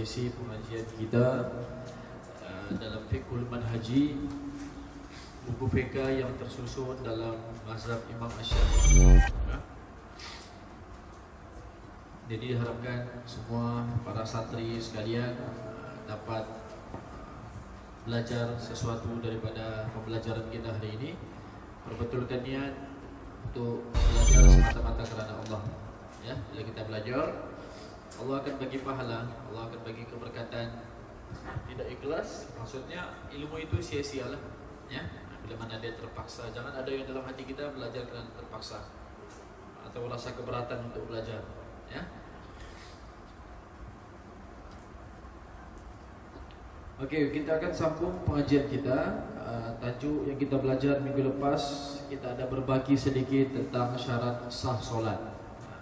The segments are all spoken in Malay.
sesi pengajian kita dalam Fiqhul Manhaji, buku fiqh yang tersusun dalam mazhab Imam Asy-Syafi'i. Jadi diharapkan semua para santri sekalian dapat belajar sesuatu daripada pembelajaran kita hari ini. Perbetulkan niat untuk belajar semata-mata kerana Allah. Ya, bila kita belajar, Allah akan bagi pahala, Allah akan bagi keberkatan. Tidak ikhlas, maksudnya ilmu itu sia-sia lah. Ya, bila mana dia terpaksa. Jangan ada yang dalam hati kita belajar kerana terpaksa atau rasa keberatan untuk belajar. Ya. Okey, kita akan sambung pengajian kita. Tajuk yang kita belajar minggu lepas, kita ada berbagi sedikit tentang syarat sah solat.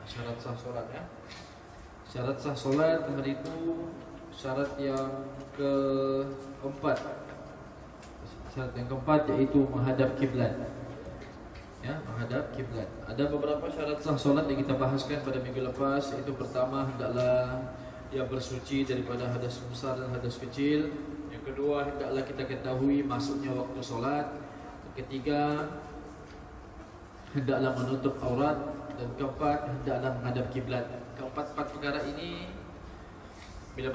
Syarat sah solat, ya. Syarat sah solat itu syarat yang keempat. Syarat yang keempat iaitu menghadap kiblat. Ya, menghadap kiblat. Ada beberapa syarat sah solat yang kita bahaskan pada minggu lepas. Itu pertama, hendaklah dia bersuci daripada hadas besar dan hadas kecil. Yang kedua, hendaklah kita ketahui masuknya waktu solat. Yang ketiga, hendaklah menutup aurat. Dan keempat, hendaklah menghadap kiblat. Keempat-empat perkara ini bila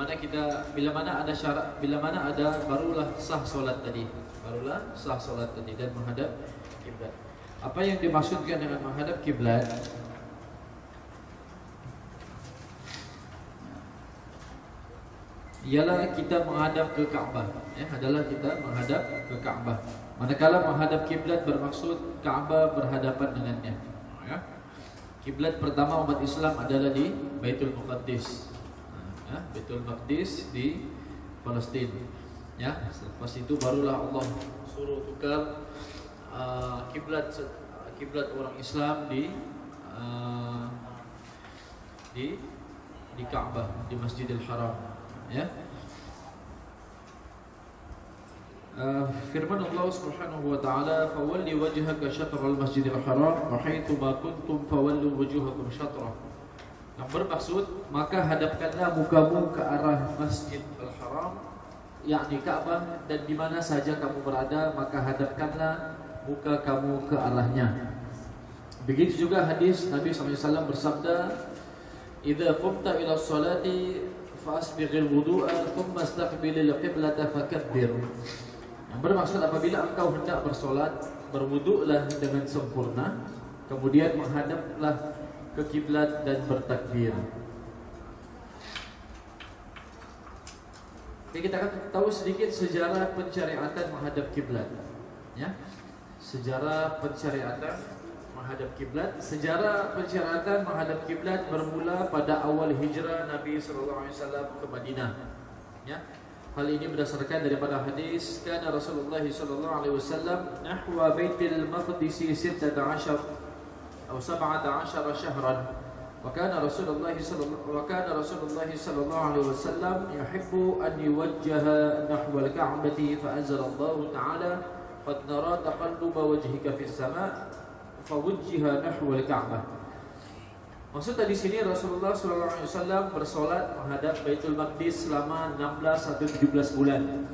mana ada syarat, bila mana ada, barulah sah solat tadi. Barulah sah solat tadi dan menghadap kiblat. Apa yang dimaksudkan dengan menghadap kiblat? Ialah kita menghadap ke Kaabah, ya, adalah kita menghadap ke Kaabah. Manakala menghadap kiblat bermaksud Kaabah berhadapan dengannya. Ya. Kiblat pertama umat Islam adalah di Baitul Maqdis. Ya, Baitul Maqdis di Palestin. Ya, selepas itu barulah Allah suruh tukar kiblat orang Islam di Kaabah, di Masjidil Haram. Ya. Firman Allah Subhanahu wa taala, "Fawalli wajhaka syatral Masjidil Haram wa haitsu ma kuntum fawallu wujuhakum syatrah." Yang bermaksud, maka hadapkanlah mukamu ke arah Masjidil Haram, yakni Ka'bah, dan di mana saja kamu berada, maka hadapkanlah muka kamu ke arahnya. Begitu juga hadis Nabi SAW bersabda, "Idza qumta ila sholati fasbighil wudu'a thumma istaqbilil qiblata fakabbir." Yang bermaksud, apabila engkau hendak bersolat, berwuduklah dengan sempurna, kemudian menghadaplah ke kiblat dan bertakbir. Jadi kita akan tahu sedikit sejarah pensyariatan menghadap kiblat. Ya. Sejarah pensyariatan menghadap kiblat. Sejarah pensyariatan menghadap kiblat bermula pada awal hijrah Nabi SAW ke Madinah. Ya. Hal ini berdasarkan daripada hadis, kana Rasulullah SAW nahwa Baitul Maqdis 16 atau 17 syahran. Wa kana Rasulullah sallallahu alaihi wasallam yuhibbu an yuwajjaha nahwa al-Ka'bati fa anzala Allah ta'ala qad nara taqalluba wajhika fis sama' fawajjiha nahwa al-Ka'bah. Maksud di sini Rasulullah SAW bersolat menghadap Baitul Maqdis selama 16 atau 17 bulan.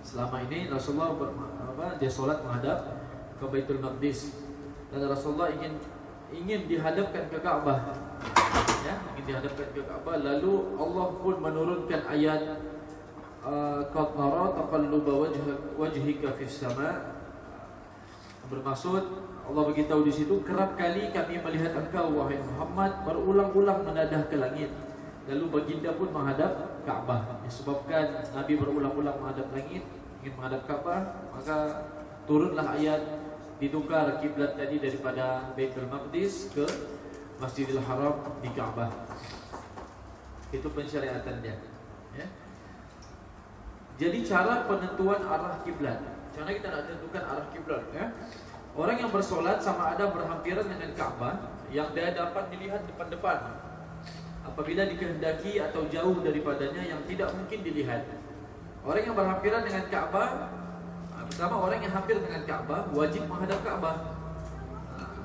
Selama ini Rasulullah dia solat menghadap ke Baitul Maqdis, dan Rasulullah ingin dihadapkan ke Ka'bah. Ya, ingin dihadapkan ke Ka'bah. Lalu Allah pun menurunkan ayat qad nara taqalluba wajhika fis sama'. Bermaksud, Allah beritahu di situ, kerap kali kami melihat engkau wahai Muhammad berulang-ulang menadah ke langit. Lalu baginda pun menghadap Ka'bah. Disebabkan Nabi berulang-ulang menghadap langit, ingin menghadap Ka'bah, maka turunlah ayat ditukar kiblat tadi daripada Baitul Maqdis ke Masjidil Haram di Ka'bah. Itu pensyariatannya. Ya. Jadi cara penentuan arah kiblat. Cara kita nak tentukan arah kiblat, ya. Orang yang bersolat sama ada berhampiran dengan Ka'bah yang dia dapat dilihat depan-depan. Apabila dikehendaki atau jauh daripadanya yang tidak mungkin dilihat. Orang yang berhampiran dengan Ka'bah, pertama orang yang hampir dengan Ka'bah wajib menghadap Ka'bah.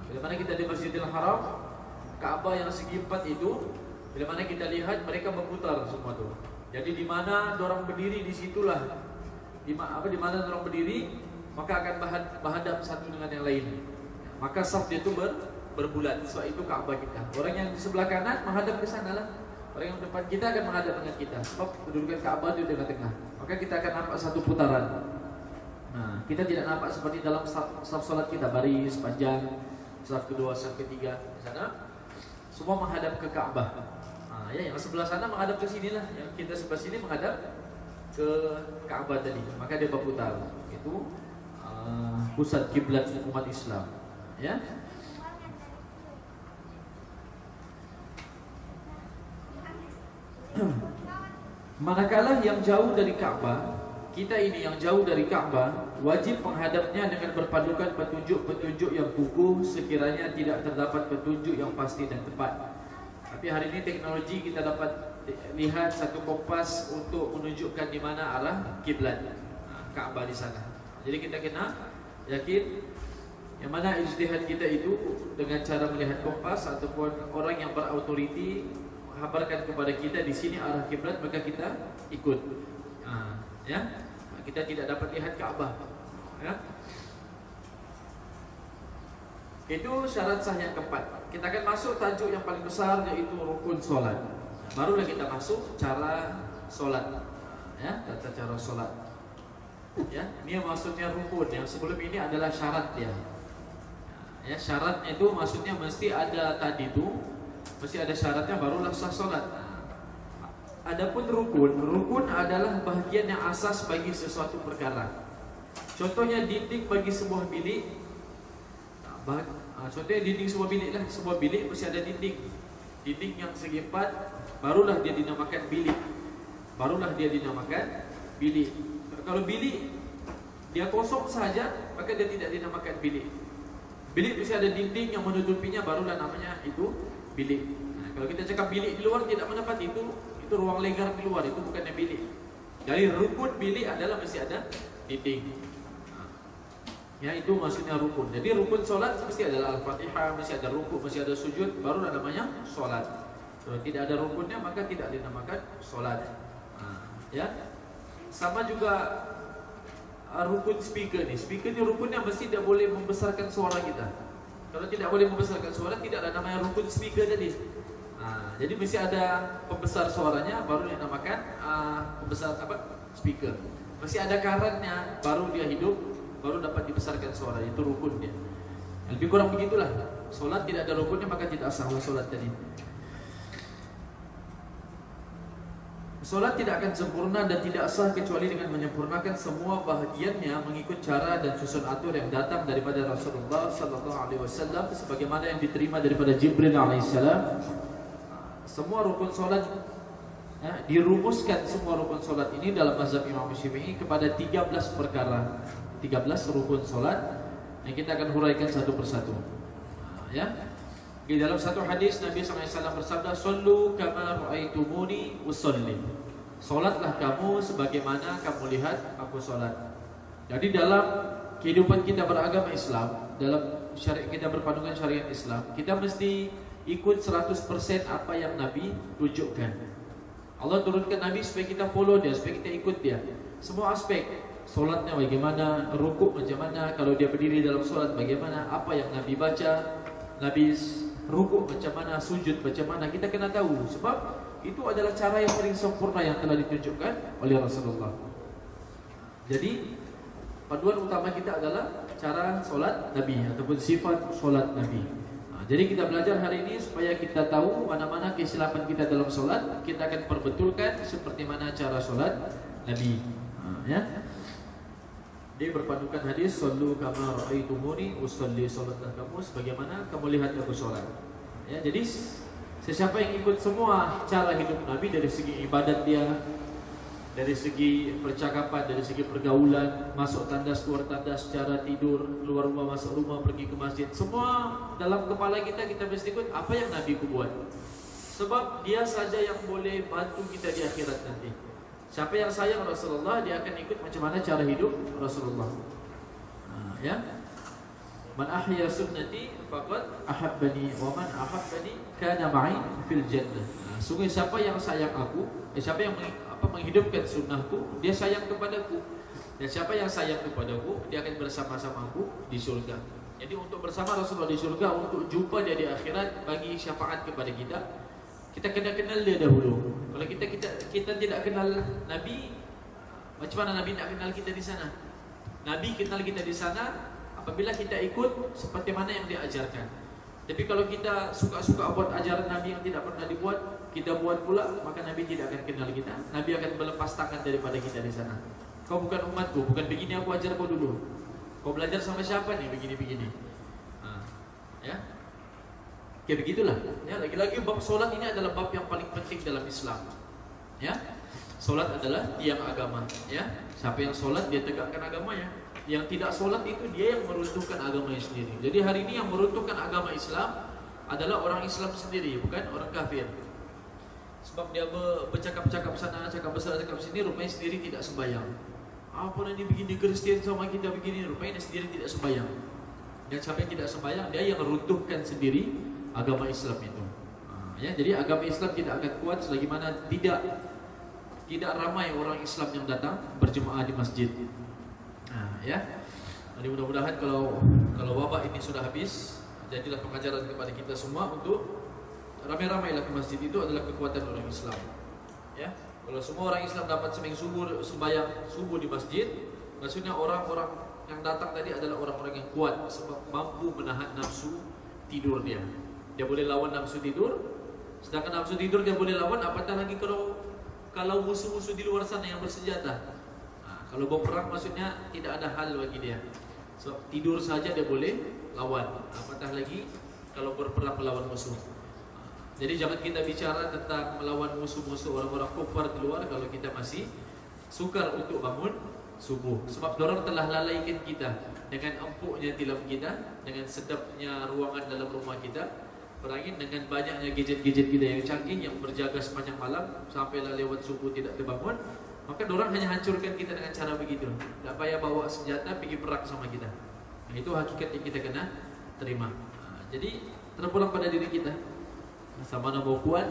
Bila mana kita di Masjidil Haram, Ka'bah yang segi empat itu, bila mana kita lihat mereka berputar semua tu. Jadi di mana orang berdiri, disitulah di mana orang berdiri, maka akan menghadap satu dengan yang lain. Maka saf dia itu berbulat. Sebab itu Ka'bah kita. Orang yang di sebelah kanan menghadap ke sana lah. Orang yang depan kita akan menghadap dengan kita. Sebab kedudukan Ka'bah itu di tengah. Maka kita akan nampak satu putaran. Nah, kita tidak nampak seperti dalam saf salat kita, baris panjang, saf kedua, saf ketiga di sana. Semua menghadap ke Ka'bah. Nah, ya, yang sebelah sana menghadap ke sini lah. Yang kita sebelah sini menghadap ke Ka'bah tadi. Maka dia berputar. Itu pusat kiblat umat Islam. Ya. Manakala yang jauh dari Ka'bah, kita ini yang jauh dari Ka'bah wajib menghadapnya dengan berpadukan petunjuk-petunjuk yang kukuh sekiranya tidak terdapat petunjuk yang pasti dan tepat. Tapi hari ini teknologi kita dapat lihat satu kompas untuk menunjukkan di mana arah kiblat Ka'bah di sana. Jadi kita kena yakin yang mana ijtihad kita itu dengan cara melihat kompas ataupun orang yang berautoriti menghabarkan kepada kita di sini arah kiblat, maka kita ikut. Ya, kita tidak dapat lihat Ka'bah. Ya. Itu syarat sah yang keempat. Kita akan masuk tajuk yang paling besar, yaitu rukun solat. Barulah kita masuk cara solat. Ya, tata cara solat. Ya, ini maksudnya rukun. Yang sebelum ini adalah syarat dia. Ya, syaratnya itu maksudnya mesti ada tadi itu, mesti ada syaratnya barulah sah solat. Adapun rukun adalah bahagian yang asas bagi sesuatu perkara. Contohnya dinding bagi sebuah bilik. Contohnya dinding sebuah bilik lah. Sebuah bilik mesti ada dinding. Dinding yang segi empat, barulah dia dinamakan bilik. Barulah dia dinamakan bilik. Kalau bilik dia kosong saja, maka dia tidak dinamakan bilik. Bilik mesti ada dinding yang menutupinya, barulah namanya itu bilik. Nah, kalau kita cakap bilik di luar tidak mendapat itu ruang legar di luar, itu bukannya bilik. Jadi rukun bilik adalah mesti ada dinding. Ya, itu maksudnya rukun. Jadi rukun solat mesti adalah Al-Fatihah, mesti ada rukuk, mesti ada sujud, baru namanya solat. Kalau tidak ada rukunnya maka tidak dinamakan solat. Ya, sama juga rukun speaker nih. Speaker ni rukunnya mesti tidak boleh membesarkan suara kita. Kalau tidak boleh membesarkan suara, tidak ada namanya rukun speaker tadi. Jadi mesti ada pembesar suaranya, baru dinamakan pembesar speaker. Mesti ada karatnya, baru dia hidup, baru dapat dibesarkan suara. Itu rukun dia. Lebih kurang begitulah. Solat tidak ada rukunnya maka tidak sah solat tadi. Solat tidak akan sempurna dan tidak sah kecuali dengan menyempurnakan semua bahagiannya mengikut cara dan susun atur yang datang daripada Rasulullah sallallahu alaihi wasallam sebagaimana yang diterima daripada Jibril alaihissalam. Semua rukun solat dirumuskan semua rukun solat ini dalam mazhab Imam Syafi'i kepada 13 perkara, 13 rukun solat yang kita akan huraikan satu persatu. Ya. Di dalam satu hadis Nabi SAW bersabda, "Sallu kama ra'aitumuni usolli." Solatlah kamu sebagaimana kamu lihat aku solat. Jadi dalam kehidupan kita beragama Islam, dalam syariat kita berpandukan syariat Islam, kita mesti ikut 100% apa yang Nabi tunjukkan. Allah turunkan Nabi supaya kita follow dia, supaya kita ikut dia. Semua aspek, solatnya bagaimana, rukuk macam mana, kalau dia berdiri dalam solat bagaimana, apa yang Nabi baca, Nabi rukuk macam mana, sujud macam mana, kita kena tahu. Sebab itu adalah cara yang paling sempurna yang telah ditunjukkan oleh Rasulullah. Jadi paduan utama kita adalah cara solat Nabi ataupun sifat solat Nabi. Jadi kita belajar hari ini supaya kita tahu mana-mana kesilapan kita dalam solat, kita akan perbetulkan seperti mana cara solat Nabi. Ya. Dia berpandukan hadis, "Sallu kama ra'aitumuni usolli." Salatlah kamu sebagaimana kamu lihat aku solat. Ya, jadi sesiapa yang ikut semua cara hidup Nabi dari segi ibadat dia, dari segi percakapan, dari segi pergaulan, masuk tandas, keluar tandas, cara tidur, keluar rumah, masuk rumah, pergi ke masjid, semua dalam kepala kita mesti ikut apa yang Nabi buat. Sebab dia saja yang boleh bantu kita di akhirat nanti. Siapa yang sayang Rasulullah, dia akan ikut macam mana cara hidup Rasulullah. Ya. Man ahya sunnati faqad ahabbani wa man ahabbani kana ma'i fil jannah. Sungguh siapa yang sayang aku, siapa yang menghidupkan sunnahku, dia sayang kepadaku. Dan siapa yang sayang kepadaku, dia akan bersama-samaku di surga. Jadi untuk bersama Rasulullah di surga, untuk jumpa dia di akhirat, bagi syafaat kepada kita, kita kena kenal dia dahulu. Kalau kita tidak kenal Nabi, macam mana Nabi nak kenal kita di sana? Nabi kenal kita di sana apabila kita ikut seperti mana yang dia ajarkan. Tapi kalau kita suka-suka buat ajaran Nabi yang tidak pernah dibuat, kita buat pula, maka Nabi tidak akan kenal kita. Nabi akan melepas tangan daripada kita di sana. Kau bukan umatku, bukan begini aku ajar kau dulu. Kau belajar sama siapa nih begini-begini? Ya, kayak begitulah. Ya, lagi-lagi bab solat ini adalah bab yang paling penting dalam Islam. Ya, solat adalah tiang agama. Ya, siapa yang solat dia tegakkan agamanya. Yang tidak solat itu dia yang meruntuhkan agamanya sendiri. Jadi hari ini yang meruntuhkan agama Islam adalah orang Islam sendiri, bukan orang kafir. Sebab dia bercakap-cakap sana, cakap besar, cakap sini, rupanya sendiri tidak sembahyang. Apa nanti begini Kristian sama kita begini, rupanya dia sendiri tidak sembahyang. Dan siapa yang tidak sembahyang, dia yang meruntuhkan sendiri agama Islam itu. Ya, jadi agama Islam tidak akan kuat selagi mana tidak ramai orang Islam yang datang berjemaah di masjid. Ya. Jadi mudah-mudahan kalau wabah ini sudah habis, jadilah pengajaran kepada kita semua untuk ramai-ramailah ke masjid. Itu adalah kekuatan orang Islam. Ya. Kalau semua orang Islam dapat sembahyang subuh di masjid, maksudnya orang-orang yang datang tadi adalah orang-orang yang kuat sebab mampu menahan nafsu tidur dia. Dia boleh lawan nafsu tidur, sedangkan nafsu tidur dia boleh lawan, apatah lagi kalau musuh-musuh di luar sana yang bersenjata. Kalau bawa perang maksudnya tidak ada hal bagi dia. So, tidur saja dia boleh lawan, apatah lagi kalau berperang melawan musuh. Jadi jangan kita bicara tentang melawan musuh-musuh orang-orang kufar di luar kalau kita masih sukar untuk bangun subuh. Sebab dorang telah lalaikan kita dengan empuknya tilam kita, dengan sedapnya ruangan dalam rumah kita, berangin dengan banyaknya gadget-gadget kita yang canggih yang berjaga sepanjang malam sampailah lewat subuh tidak terbangun. Maka dorang hanya hancurkan kita dengan cara begitu. Tak payah bawa senjata pergi perang sama kita. Nah, itu hakikat yang kita kena terima. Jadi terpulang pada diri kita. Sama mana mau kuat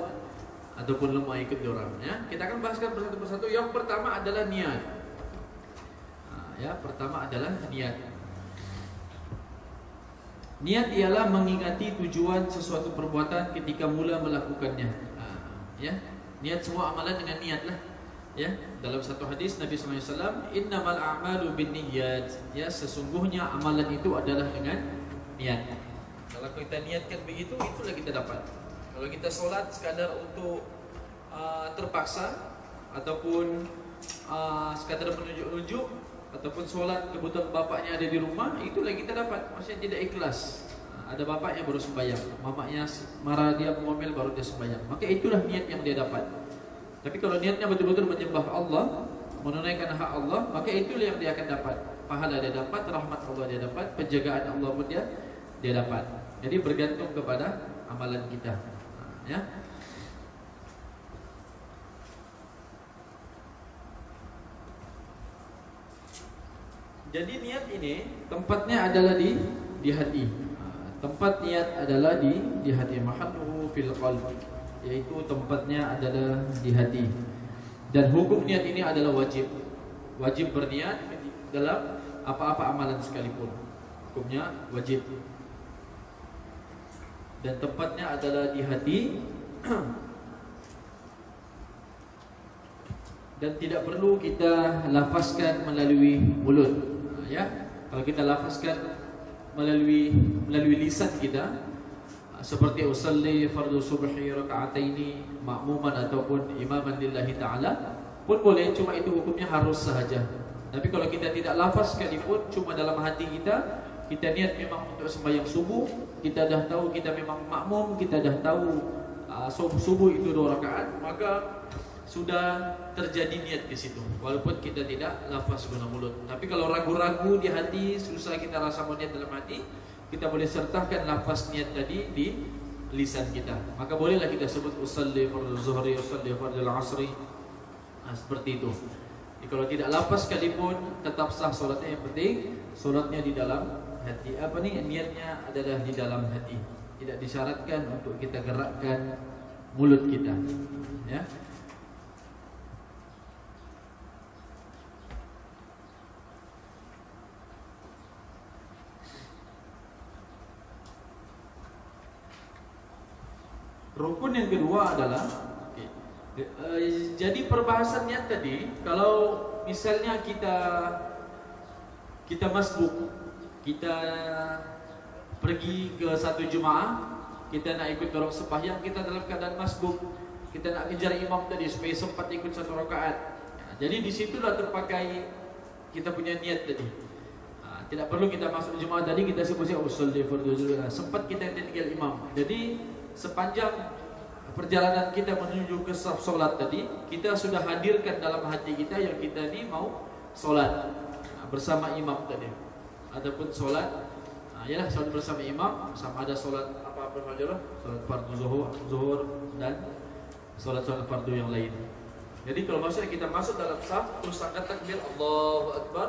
ataupun lemah ikut dorang. Ya, kita akan bahaskan persatu persatu. Yang pertama adalah niat. Ya, pertama adalah niat. Niat ialah mengingati tujuan sesuatu perbuatan ketika mula melakukannya. Ya, niat semua amalan dengan niat lah. Ya, dalam satu hadis Nabi SAW, innamal a'malu binniyat. Ya, sesungguhnya amalan itu adalah dengan niat. Kalau kita niatkan begitu, itulah kita dapat. Kalau kita solat sekadar untuk terpaksa ataupun sekadar menunjuk-nunjuk ataupun solat kebetulan bapaknya ada di rumah, itulah kita dapat. Maksudnya tidak ikhlas. Ada bapaknya baru sembahyang, mamanya marah dia ngomel baru dia sembahyang. Maka itulah niat yang dia dapat. Tapi kalau niatnya betul-betul menyembah Allah, menunaikan hak Allah, maka itulah yang dia akan dapat. Pahala dia dapat, rahmat Allah dia dapat, penjagaan Allah pun dia dapat. Jadi bergantung kepada amalan kita. Ya. Jadi niat ini tempatnya adalah di hati. Tempat niat adalah di hati. Mahalluhu fil qalb, yaitu tempatnya adalah di hati. Dan hukum niat ini adalah wajib. Wajib berniat dalam apa-apa amalan sekalipun. Hukumnya wajib. Dan tempatnya adalah di hati. Dan tidak perlu kita lafazkan melalui mulut. Ya, kalau kita lafazkan melalui lisan kita, seperti usalli fardhu subhi raka'ataini ma'muman ataupun imaman lillahi ta'ala pun boleh, cuma itu hukumnya harus sahaja. Tapi kalau kita tidak lafaz sekalipun, cuma dalam hati kita niat memang untuk sembahyang subuh, kita dah tahu kita memang makmum, kita dah tahu subuh itu 2 rakaat, maka sudah terjadi niat di situ. Walaupun kita tidak lafaz guna mulut. Tapi kalau ragu-ragu di hati, susah kita rasa mau niat dalam hati, kita boleh sertakan lafaz niat tadi di lisan kita. Maka bolehlah kita sebut usalli fardhu zuhri, usalli fardhu asri. Seperti itu. Jadi kalau tidak lafaz sekalipun tetap sah solatnya. Yang penting solatnya di dalam hati. Niatnya adalah di dalam hati. Tidak disyaratkan untuk kita gerakkan mulut kita. Ya. Rukun yang kedua adalah jadi perbahasannya tadi, kalau misalnya kita masbuk, kita pergi ke satu jemaah, kita nak ikut orang sembahyang, kita dalam keadaan masbuk, kita nak kejar imam tadi supaya sempat ikut satu rakaat. Jadi disitulah terpakai kita punya niat tadi. Tidak perlu kita masuk jemaah tadi kita sebutnya usul di fardhu zuhur. Sempat kita tinggal imam. Jadi sepanjang perjalanan kita menuju ke saf solat tadi, kita sudah hadirkan dalam hati kita yang kita ni mau solat bersama imam tadi. Adapun solat, ialah solat bersama imam, sama ada solat apa-apa sajalah, solat fardhu zuhur dan solat-solat fardhu yang lain. Jadi kalau maksudnya kita masuk dalam saf terus angkat takbir Allahu Akbar,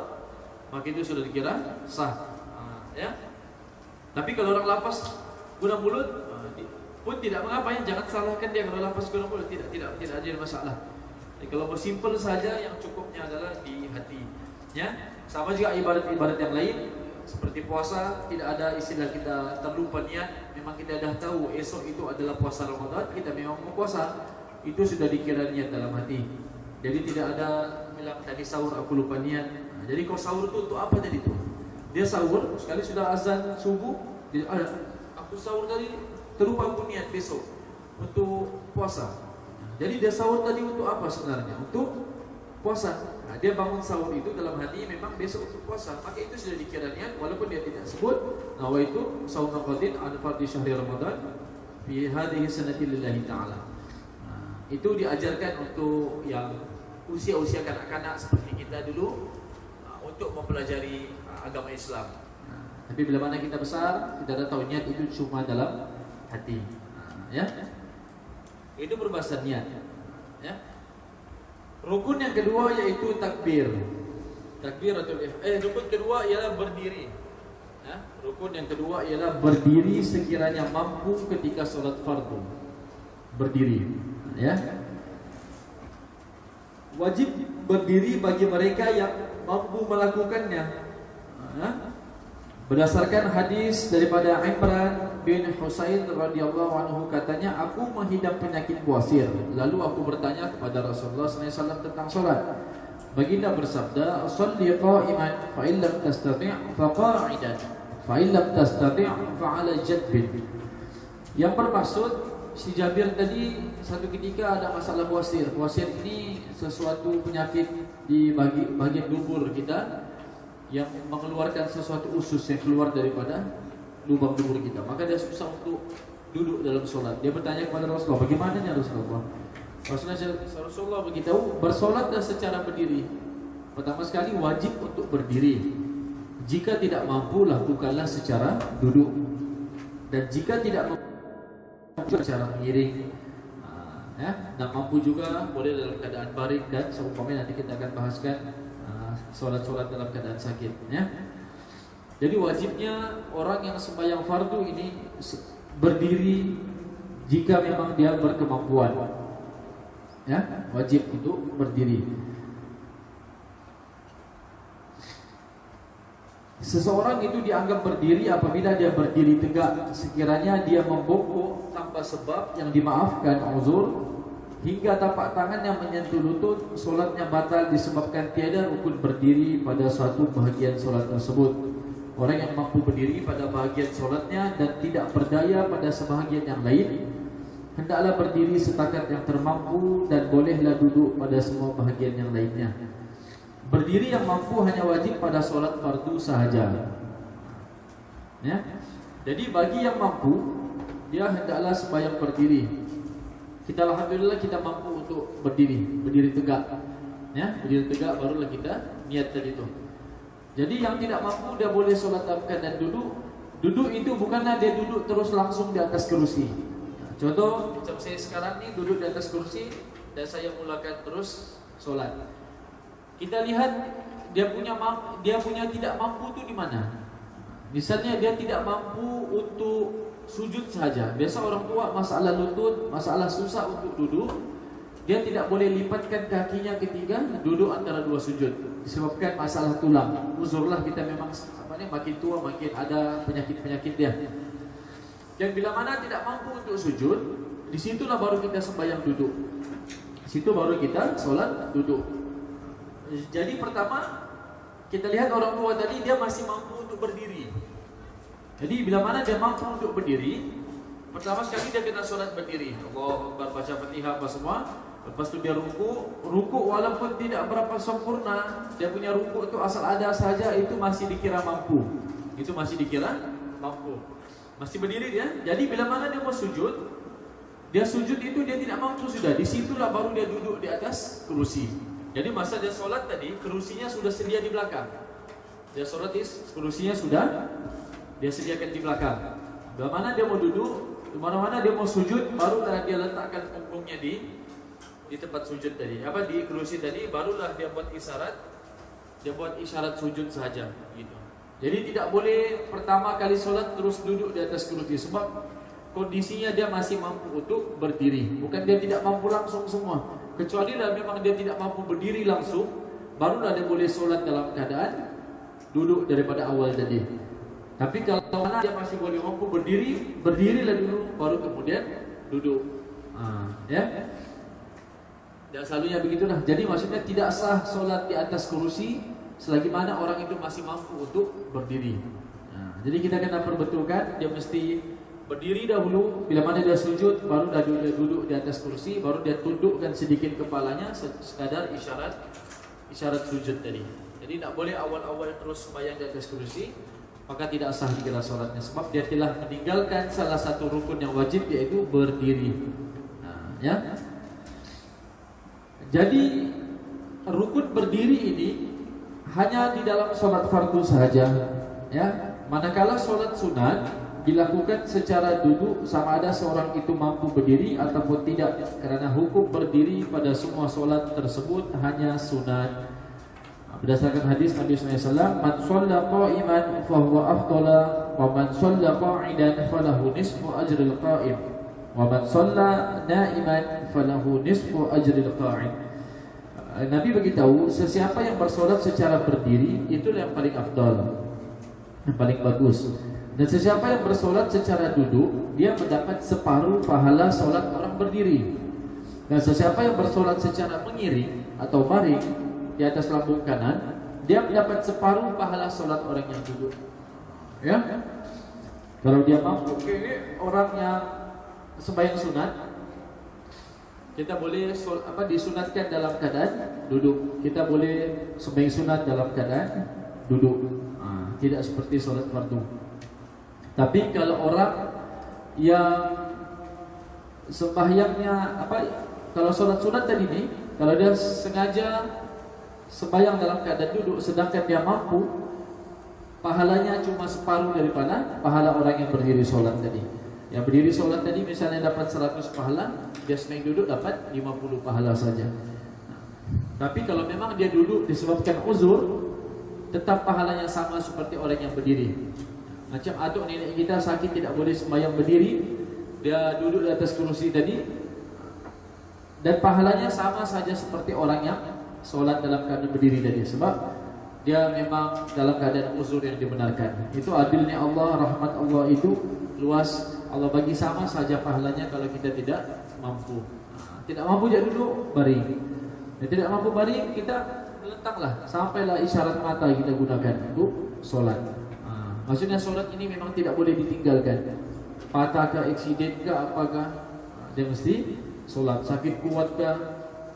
maka itu sudah dikira sah. Ya. Tapi kalau orang lapas guna mulut pun tidak mengapa, ya, jangan salahkan dia kalau lapas guna mulut, tidak ada masalah. Jadi kalau simple saja, yang cukupnya adalah di hati. Ya. Sama juga ibadat-ibadat yang lain seperti puasa, tidak ada istilah kita terlupa niat. Memang kita dah tahu esok itu adalah puasa Ramadan, kita memang mau puasa. Itu sudah dikira niat dalam hati. Jadi tidak ada bilang tadi sahur aku lupa niat. Jadi kalau sahur itu untuk apa tadi itu? Dia sahur sekali sudah azan subuh, dia aku sahur tadi terlupa aku niat besok untuk puasa. Jadi dia sahur tadi untuk apa sebenarnya? Untuk puasa. Dia bangun sahur itu dalam hati memang besok untuk puasa. Maka itu sudah dikira niat walaupun dia tidak sebut nawaitu shaum qadin an fardhi syahri ramadan fi hadhihi sanati lillahi ta'ala. Itu diajarkan untuk yang usia-usia kanak-kanak seperti kita dulu, untuk mempelajari agama Islam. Tapi bila mana kita besar, kita dah tahu niat itu cuma dalam hati. Ya, itu berbahasa niat. Ya. Rukun yang kedua yaitu takbir. Takbiratul rukun kedua ialah berdiri. Ya. Rukun yang kedua ialah berdiri sekiranya mampu ketika solat fardu. Berdiri. Ya. Wajib berdiri bagi mereka yang mampu melakukannya. Berdasarkan hadis daripada Imran bin Husain radhiyallahu anhu, katanya, aku mengidap penyakit bawasir. Lalu aku bertanya kepada Rasulullah SAW tentang solat. Baginda bersabda, "Shalli qa'iman, fa in lam tastati' fa qa'idan, fa in lam tastati' fa 'ala jadbin." Yang bermaksud si Jabir tadi, satu ketika ada masalah bawasir. Bawasir ini sesuatu penyakit di bagian dubur kita yang mengeluarkan sesuatu usus yang keluar daripada lubang dubur kita. Maka dia susah untuk duduk dalam solat. Dia bertanya kepada Rasulullah, bagaimana ya Rasulullah? Rasulullah beritahu, bersolatlah secara berdiri. Pertama sekali wajib untuk berdiri. Jika tidak mampu, lakukanlah secara duduk. Dan jika tidak mampu, secara mengiring. Ya, dan mampu juga boleh dalam keadaan baring, dan seumpamanya nanti kita akan bahaskan solat-solat dalam keadaan sakit. Ya. Jadi wajibnya orang yang sembahyang fardu ini berdiri jika memang dia berkemampuan. Ya, wajib untuk berdiri. Seseorang itu dianggap berdiri apabila dia berdiri tegak sekiranya dia membongkok tanpa sebab yang dimaafkan uzur, hingga tapak tangan yang menyentuh lutut, solatnya batal disebabkan tiada rukun berdiri pada suatu bahagian solat tersebut. Orang yang mampu berdiri pada bahagian solatnya dan tidak berdaya pada sebahagian yang lain, hendaklah berdiri setakat yang termampu dan bolehlah duduk pada semua bahagian yang lainnya. Berdiri yang mampu hanya wajib pada solat fardu sahaja. Ya. Jadi bagi yang mampu, dia hendaklah sembahyang berdiri. Kita alhamdulillah kita mampu untuk berdiri tegak. Ya, berdiri tegak barulah kita niat tadi itu. Jadi yang tidak mampu dia boleh solat dalam keadaan duduk. Duduk itu bukanlah dia duduk terus langsung di atas kerusi. Contoh macam saya sekarang ni duduk di atas kursi dan saya mulakan terus solat. Kita lihat dia punya tidak mampu itu di mana. Misalnya dia tidak mampu untuk sujud saja. Biasa orang tua masalah lutut, masalah susah untuk duduk, dia tidak boleh lipatkan kakinya ketiga duduk antara dua sujud disebabkan masalah tulang. Uzurlah kita memang makin tua makin ada penyakit-penyakit dia. Dan bila mana tidak mampu untuk sujud, Disitulah baru kita sembahyang duduk. Situ baru kita sholat duduk. Jadi pertama kita lihat orang tua tadi dia masih mampu untuk berdiri. Jadi bila mana dia mampu untuk berdiri, pertama sekali dia kena sholat berdiri. Allah Akbar, baca Fatihah apa semua. Lepas itu dia ruku walaupun tidak berapa sempurna, dia punya ruku itu asal ada saja, itu masih dikira mampu. Itu masih dikira mampu. Masih berdiri dia. Jadi bila mana dia mau sujud, dia sujud itu dia tidak mampu sudah. Disitulah baru dia duduk di atas kerusi. Jadi masa dia sholat tadi, kerusinya sudah sedia di belakang. Dia sholat kerusinya sudah dia sediakan di belakang. Bila mana dia mau duduk, di mana-mana dia mau sujud, barulah dia letakkan punggungnya di tempat sujud tadi, di kerusi tadi, barulah dia buat isyarat sujud saja gitu. Jadi tidak boleh pertama kali sholat terus duduk di atas kerusi, sebab kondisinya dia masih mampu untuk berdiri, bukan dia tidak mampu langsung semua. Kecuali lah memang dia tidak mampu berdiri langsung, barulah dia boleh sholat dalam keadaan duduk daripada awal tadi. Tapi kalau mana dia masih boleh mampu berdiri, berdirilah dulu, baru kemudian duduk. Ya. Dan selalunya begitulah. Jadi maksudnya tidak sah solat di atas kerusi selagi mana orang itu masih mampu untuk berdiri. Jadi kita kena perbetulkan, dia mesti berdiri dahulu. Bila mana dia sujud, baru dia duduk di atas kursi, baru dia tundukkan sedikit kepalanya, sekadar isyarat sujud tadi. Jadi tidak boleh awal-awal terus sembahyang di atas kursi, maka tidak sah dikira solatnya, sebab dia telah meninggalkan salah satu rukun yang wajib, yaitu berdiri. Ya. Jadi rukun berdiri ini hanya di dalam sholat fardu saja, ya. Manakala sholat sunat dilakukan secara duduk, sama ada seorang itu mampu berdiri ataupun tidak, karena hukum berdiri pada semua sholat tersebut hanya sunat. Berdasarkan hadis Nabi SAW, man shalla qa'iman fahuwa afdala, wa man shalla qa'idan falahu nisfu ajril qa'im, wa man shalla na'iman falahu nisfu ajril qa'id. Nabi beritahu, sesiapa yang bersolat secara berdiri, itulah yang paling afdal, yang paling bagus. Dan sesiapa yang bersolat secara duduk, dia mendapat separuh pahala solat orang berdiri. Dan sesiapa yang bersolat secara mengiring atau baring di atas lambung kanan, dia mendapat separuh pahala solat orang yang duduk. Ya, kalau dia mampu, orang yang sembahyang sunat, kita boleh disunatkan dalam keadaan duduk. Kita boleh sembahyang sunat dalam keadaan duduk. Tidak seperti solat fardu. Tapi kalau orang yang sembahyangnya kalau solat sunat tadi ini, kalau dia sengaja sembahyang dalam keadaan duduk, sedangkan dia mampu, pahalanya cuma separuh daripada pahala orang yang berdiri solat tadi. Yang berdiri solat tadi misalnya dapat 100 pahala, dia sembahyang duduk dapat 50 pahala saja. Tapi kalau memang dia duduk disebabkan uzur, tetap pahalanya sama seperti orang yang berdiri. Macam atuk nenek kita sakit tidak boleh sembahyang berdiri, dia duduk di atas kursi tadi, dan pahalanya sama saja seperti orang yang solat dalam keadaan berdiri tadi, sebab dia memang dalam keadaan uzur yang dibenarkan. Itu adilnya Allah, rahmat Allah itu luas. Allah bagi sama saja pahalanya kalau kita tidak mampu. Tidak mampu jadi duduk, baring. Dan tidak mampu baring, kita letaklah sampailah isyarat mata kita gunakan untuk solat. Maksudnya solat ini memang tidak boleh ditinggalkan. Patah ke, eksiden ke, apakah, dia mesti solat. Sakit kuat ke,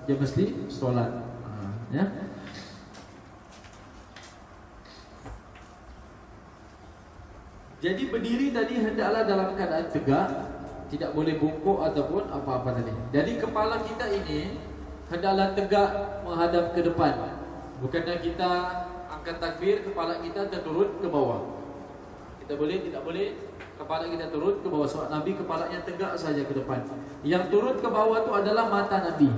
dia mesti solat. Ya. Jadi berdiri tadi hendaklah dalam keadaan tegak, tidak boleh bungkuk ataupun apa-apa tadi. Jadi kepala kita ini hendaklah tegak menghadap ke depan. Bukannya kita angkat takbir, kepala kita terturun ke bawah. Kita boleh, tidak boleh kepala kita turun ke bawah. Sebab Nabi kepalanya tegak saja ke depan. Yang turun ke bawah itu adalah mata Nabi.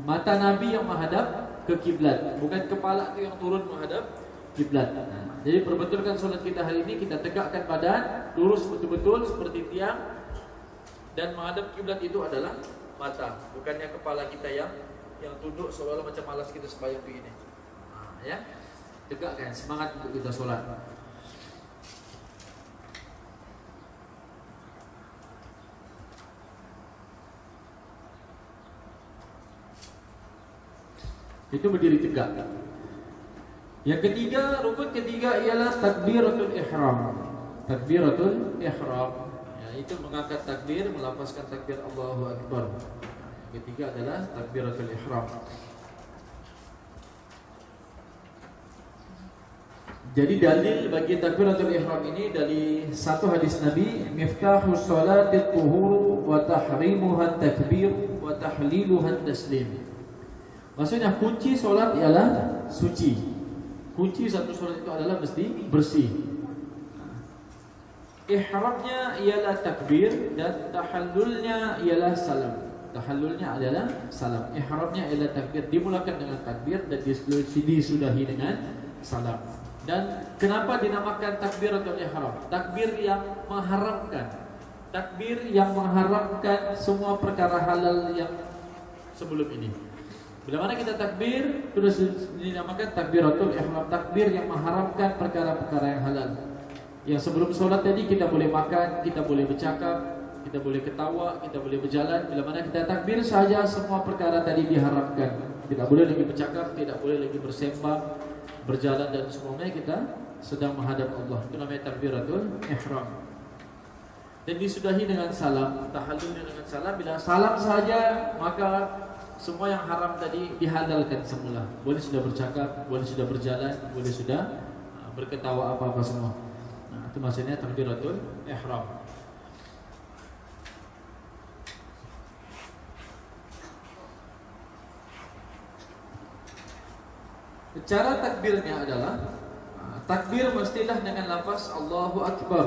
Mata Nabi yang menghadap ke kiblat, bukan kepala itu yang turun menghadap kiblat. Jadi perbetulkan solat kita hari ini, kita tegakkan badan lurus betul-betul seperti tiang, dan menghadap kiblat itu adalah mata, bukannya kepala kita yang tunduk seolah-olah macam malas kita sembahyang begini. Ya, tegakkan, semangat untuk kita solat. Itu berdiri tegak. Yang ketiga, rukun ketiga ialah takbiratul ihram. Takbiratul ihram, itu mengangkat takbir, melafazkan takbir Allahu Akbar. Ketiga adalah takbiratul ihram. Jadi dalil bagi takbiratul ihram ini dari satu hadis Nabi, miftahus salati tuhuru wa tahrimuha takbir wa tahliluha taslim. Maksudnya kunci solat ialah suci. Kunci satu solat itu adalah mesti bersih. Ihramnya ialah takbir dan tahallulnya ialah salam. Tahallulnya adalah salam. Ihramnya ialah takbir, dimulakan dengan takbir dan disudahi dengan salam. Dan kenapa dinamakan takbiratul ihram? Takbir yang mengharamkan. Takbir yang mengharamkan semua perkara halal yang sebelum ini. Bila mana kita takbir, sudah dinamakan takbiratul ihram, takbir yang mengharamkan perkara-perkara yang halal. Yang sebelum sholat tadi kita boleh makan, kita boleh bercakap, kita boleh ketawa, kita boleh berjalan. Bila mana kita takbir saja, semua perkara tadi diharamkan. Tidak boleh lagi bercakap, tidak boleh lagi bersembang, berjalan, dan semuanya kita sedang menghadap Allah. Itu namanya takbiratul ihram. Dan disudahi dengan salam, tahallulnya dengan salam. Bila salam saja, maka semua yang haram tadi dihalalkan semula. Boleh sudah bercakap, boleh sudah berjalan, boleh sudah berketawa, apa-apa semua. Nah, itu maksudnya takbiratul ihram. Cara takbirnya adalah takbir mestilah dengan lafaz Allahu Akbar,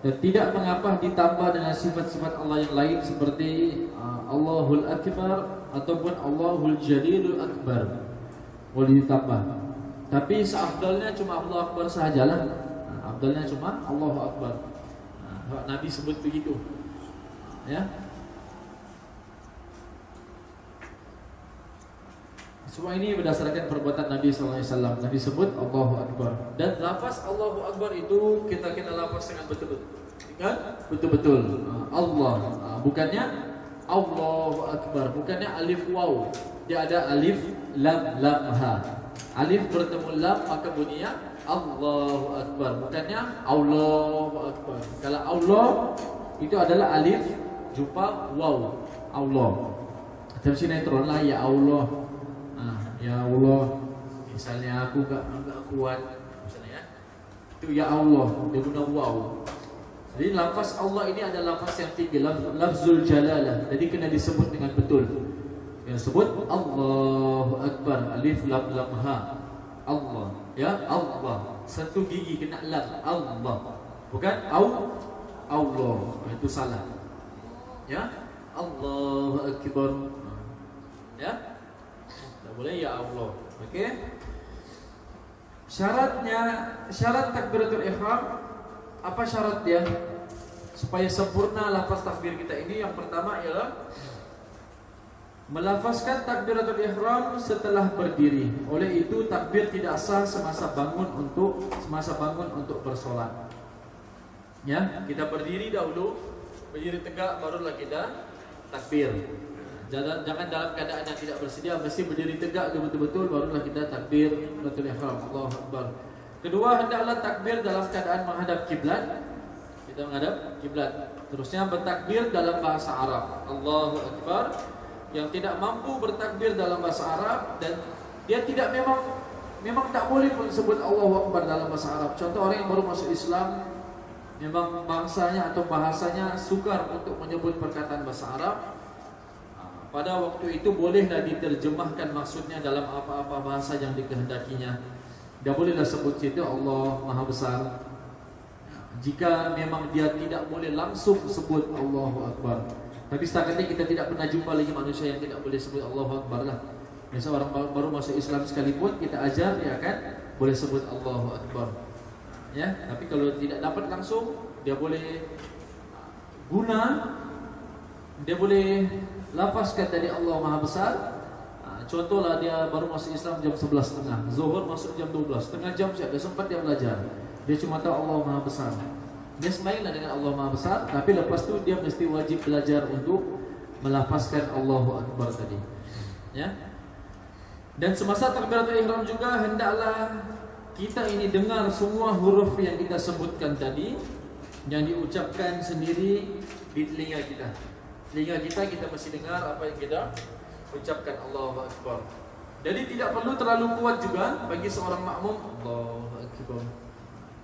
dan tidak mengapa ditambah dengan sifat-sifat Allah yang lain seperti Allahul Akbar ataupun Allahul Jalilul Akbar. Boleh ditambah. Tapi seafdalnya cuma Allahu Akbar sahajalah. Afdalnya cuma Allahu Akbar. Nabi sebut begitu. Ya. Semua ini berdasarkan perbuatan Nabi SAW. Nabi sebut Allahu Akbar. Dan lafaz Allahu Akbar itu kita kena lafaz dengan betul-betul. Dengan betul-betul. Allah. Bukannya Allahu Akbar. Bukannya alif waw. Dia ada alif lam lam ha. Alif bertemu lam maka bunyinya Allahu Akbar. Bukannya Allahu Akbar. Kalau Allah itu adalah alif jumpa waw. Allah. Dalam sinetron lah, ya Allah. Ya Allah, misalnya aku agak kuat, misalnya ya, itu ya Allah, dia guna waw. Jadi lafaz Allah ini adalah lafaz yang tinggi, lafzul jalalah. Jadi kena disebut dengan betul. Yang sebut Allahu Akbar, alif lam lam ha. Allah, ya Allah. Satu gigi kena lam, Allah. Bukan Allah. Itu salah. Ya, Allahu Akbar. Ya. Boleh ya Allah. Okey. Syarat takbiratul ihram, apa syarat dia supaya sempurna lafaz takbir kita ini? Yang pertama ialah melafazkan takbiratul ihram setelah berdiri. Oleh itu takbir tidak sah semasa bangun untuk bersolat. Ya, kita berdiri dahulu, berdiri tegak barulah kita takbir. Jangan dalam keadaan yang tidak bersedia, mesti berdiri tegak betul-betul barulah kita takbir takbiratul ihram, Allahu Akbar. Kedua, hendaklah takbir dalam keadaan menghadap kiblat. Kita menghadap kiblat. Terusnya bertakbir dalam bahasa Arab, Allahu Akbar. Yang tidak mampu bertakbir dalam bahasa Arab dan dia tidak memang tak boleh pun sebut Allahu Akbar dalam bahasa Arab. Contoh orang yang baru masuk Islam, memang bangsanya atau bahasanya sukar untuk menyebut perkataan bahasa Arab. Pada waktu itu bolehlah diterjemahkan maksudnya dalam apa-apa bahasa yang dikehendakinya. Dia bolehlah sebut situ Allah Maha Besar. Jika memang dia tidak boleh langsung sebut Allahu Akbar. Tapi setakat ini kita tidak pernah jumpa lagi manusia yang tidak boleh sebut Allahu Akbar lah. Misalnya orang baru masuk Islam sekalipun kita ajar, dia akan boleh sebut Allahu Akbar. Ya, tapi kalau tidak dapat langsung, dia boleh dia boleh lafazkan dari Allah Maha Besar. Contohlah dia baru masuk Islam jam 11.30, Zuhur masuk jam 12, setengah jam saja sempat dia belajar. Dia cuma tahu Allah Maha Besar. Dia sembahyanglah dengan Allah Maha Besar, tapi lepas tu dia mesti wajib belajar untuk melafazkan Allahu Akbar tadi. Ya. Dan semasa takbiratul ihram juga hendaklah kita ini dengar semua huruf yang kita sebutkan tadi, yang diucapkan sendiri di telinga kita. Telinga kita mesti dengar apa yang kita ucapkan. Allahu Akbar. Jadi tidak perlu terlalu kuat juga bagi seorang makmum. Allahu Akbar.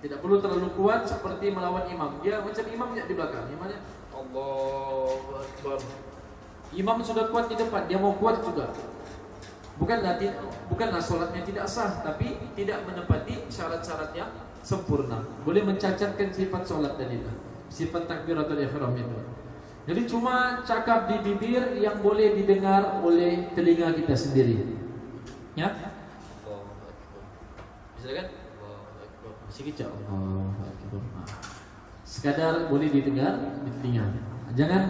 Tidak perlu terlalu kuat seperti melawan imam. Dia macam imamnya di belakang. Imamnya Allahu Akbar. Imam sudah kuat di depan, dia mau kuat juga. Bukanlah solatnya tidak sah, tapi tidak menepati syarat-syarat yang sempurna. Boleh mencacatkan sifat solat tadi itu, sifat takbiratul ihram itu. Jadi cuma cakap di bibir yang boleh didengar oleh telinga kita sendiri. Ya? Bisa kan? Masih kecil. Sekadar boleh didengar di telinga. Jangan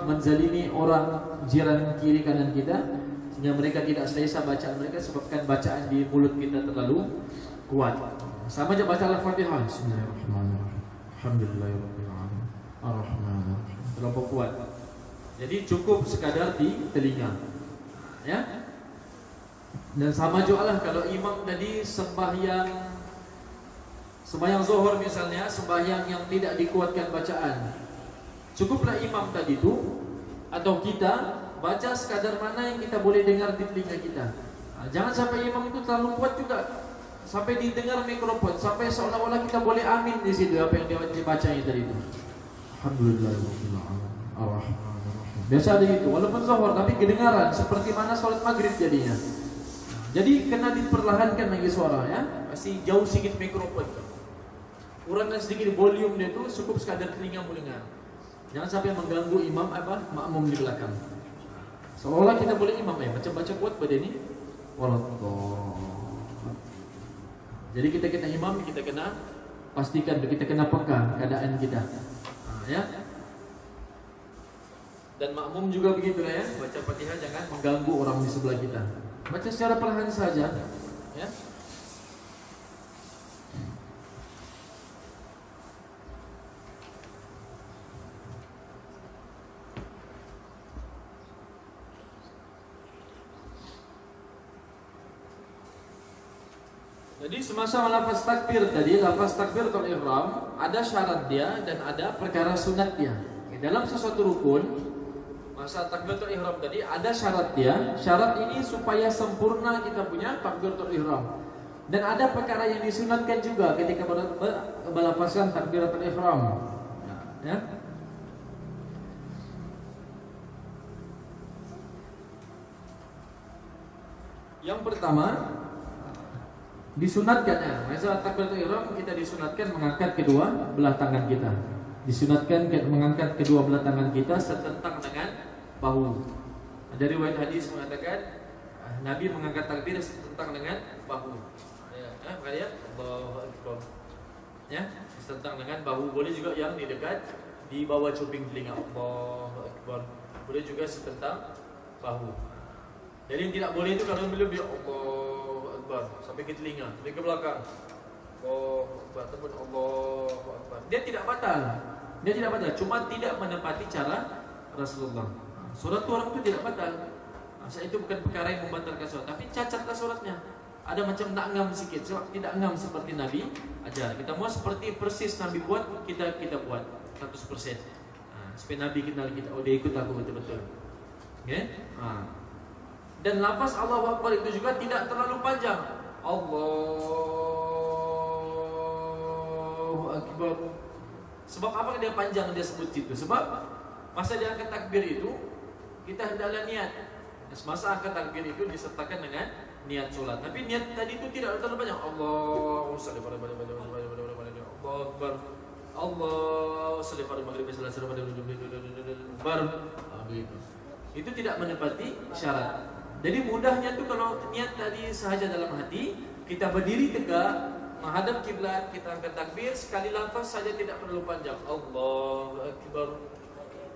menzalimi orang jiran kiri kanan kita sehingga mereka tidak selesa bacaan mereka, sebabkan bacaan di mulut kita terlalu kuat. Sama aja baca Al-Fatihah. Bismillahirrahmanirrahim. Alhamdulillahirabbil alamin. Ar-Rahmanir-Rahim. Terlalu kuat. Jadi cukup sekadar di telinga. Ya. Dan sama juga lah kalau imam tadi sembahyang zuhur misalnya, sembahyang yang tidak dikuatkan bacaan. Cukuplah imam tadi itu atau kita baca sekadar mana yang kita boleh dengar di telinga kita. Jangan sampai imam itu terlalu kuat juga, sampai didengar mikrofon, sampai seolah-olah kita boleh amin di situ apa yang dia dibacanya tadi itu. Alhamdulillahirabbil alamin. Ar-Rahmanir-Rahim. Biasa ada gitu, walaupun zuhur tapi kedengaran seperti mana salat maghrib jadinya. Jadi kena diperlahankan lagi suara ya, masih jauh sedikit mikrofon. Kurangkan sedikit volume dia itu, cukup sekadar telinga mendengar. Jangan sampai mengganggu imam makmum di belakang. Seolah kita boleh imam ya, macam baca kuat pada ini. Jadi kita kena imam, kita kena pastikan, kita kena peka keadaan kita. Ya. Dan makmum juga begitu ya, baca Fatihah jangan mengganggu orang di sebelah kita. Baca secara perlahan saja, ya. Jadi semasa lafaz takbir tadi, lafaz takbiratul ihram ada syarat dia dan ada perkara sunat dia. Dalam sesuatu rukun, masa takbiratul ihram tadi ada syarat dia. Syarat ini supaya sempurna kita punya takbiratul ihram. Dan ada perkara yang disunatkan juga ketika melafazkan takbiratul ihram. Ya. Yang pertama, disunatkan ya, masa takbiratul ihram kita disunatkan mengangkat kedua belah tangan kita. Disunatkan mengangkat kedua belah tangan kita setentang dengan bahu. Ada riwayat hadis mengatakan Nabi mengangkat takbir setentang dengan bahu. Ya, Allahu Akbar. Ya, setentang dengan bahu. Boleh juga yang di dekat di bawah cuping telinga. Allahu Akbar. Boleh juga setentang bahu. Jadi yang tidak boleh itu kalau belum Allahu Akbar sampai ke telinga, sampai ke belakang. Allahu Akbar, ataupun Allahu Akbar. Dia tidak batal. Dia tidak batal, cuma tidak menepati cara Rasulullah. Surat orang itu tidak batal. Masa itu bukan perkara yang membatalkan sholat, tapi cacatlah suratnya. Ada macam nak ngam sikit, sebab tidak ngam seperti Nabi ajar. Kita mau seperti persis Nabi buat, kita buat 100%. Supaya Nabi kenal kita, oh dia ikut aku betul-betul. Okay? Dan lafaz Allahu Akbar itu juga tidak terlalu panjang. Allahu Akbar. Sebab apa dia panjang dia sebut itu? Sebab masa dia angkat takbir itu kita hendaklah niat. Semasa angkat takbir itu disertakan dengan niat solat. Tapi niat tadi itu tidak terlalu panjang. Allahu shalli pada Allahu Akbar. Allahu shalli pada maghrib sallallahu bar. Begitu. Itu tidak menepati syarat. Jadi mudahnya tuh kalau niat tadi sahaja dalam hati, kita berdiri tegak, menghadap kiblat, kita angkat takbir, sekali lafaz saja tidak perlu panjang. Allahu Akbar.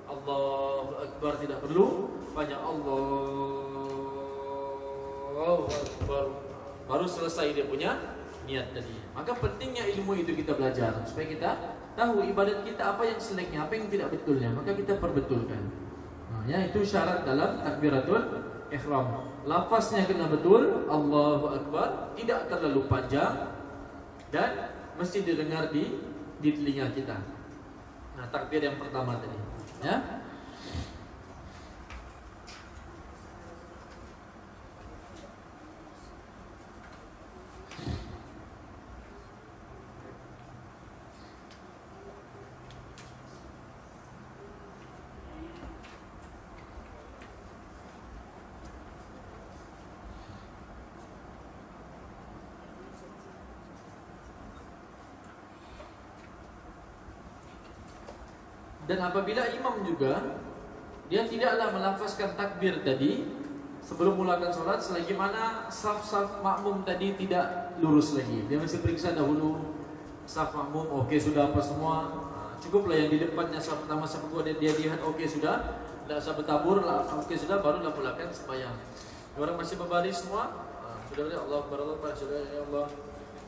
Allahu Akbar tidak perlu panjang. Allahu Akbar. Baru selesai dia punya niat tadi. Maka pentingnya ilmu itu kita belajar supaya kita tahu ibadat kita apa yang seleknya, apa yang tidak betulnya, maka kita perbetulkan. Ya itu syarat dalam takbiratul ihram. Lafaznya kena betul, Allahu Akbar, tidak terlalu panjang dan mesti didengar di telinga kita. Nah, takbir yang pertama tadi, ya. Dan apabila imam juga, dia tidaklah melafazkan takbir tadi sebelum mulakan solat, selagi mana saf-saf makmum tadi tidak lurus lagi. Dia mesti periksa dahulu saf makmum, oke sudah apa semua. Cukuplah yang di depannya saf pertama, saf kedua dia lihat oke sudah, tidak usah bertabur, oke sudah, barulah mulakan sembahyang. Orang masih berbaris semua, sudah Allah Akbar, Allah Akbar, sudah ya Allah.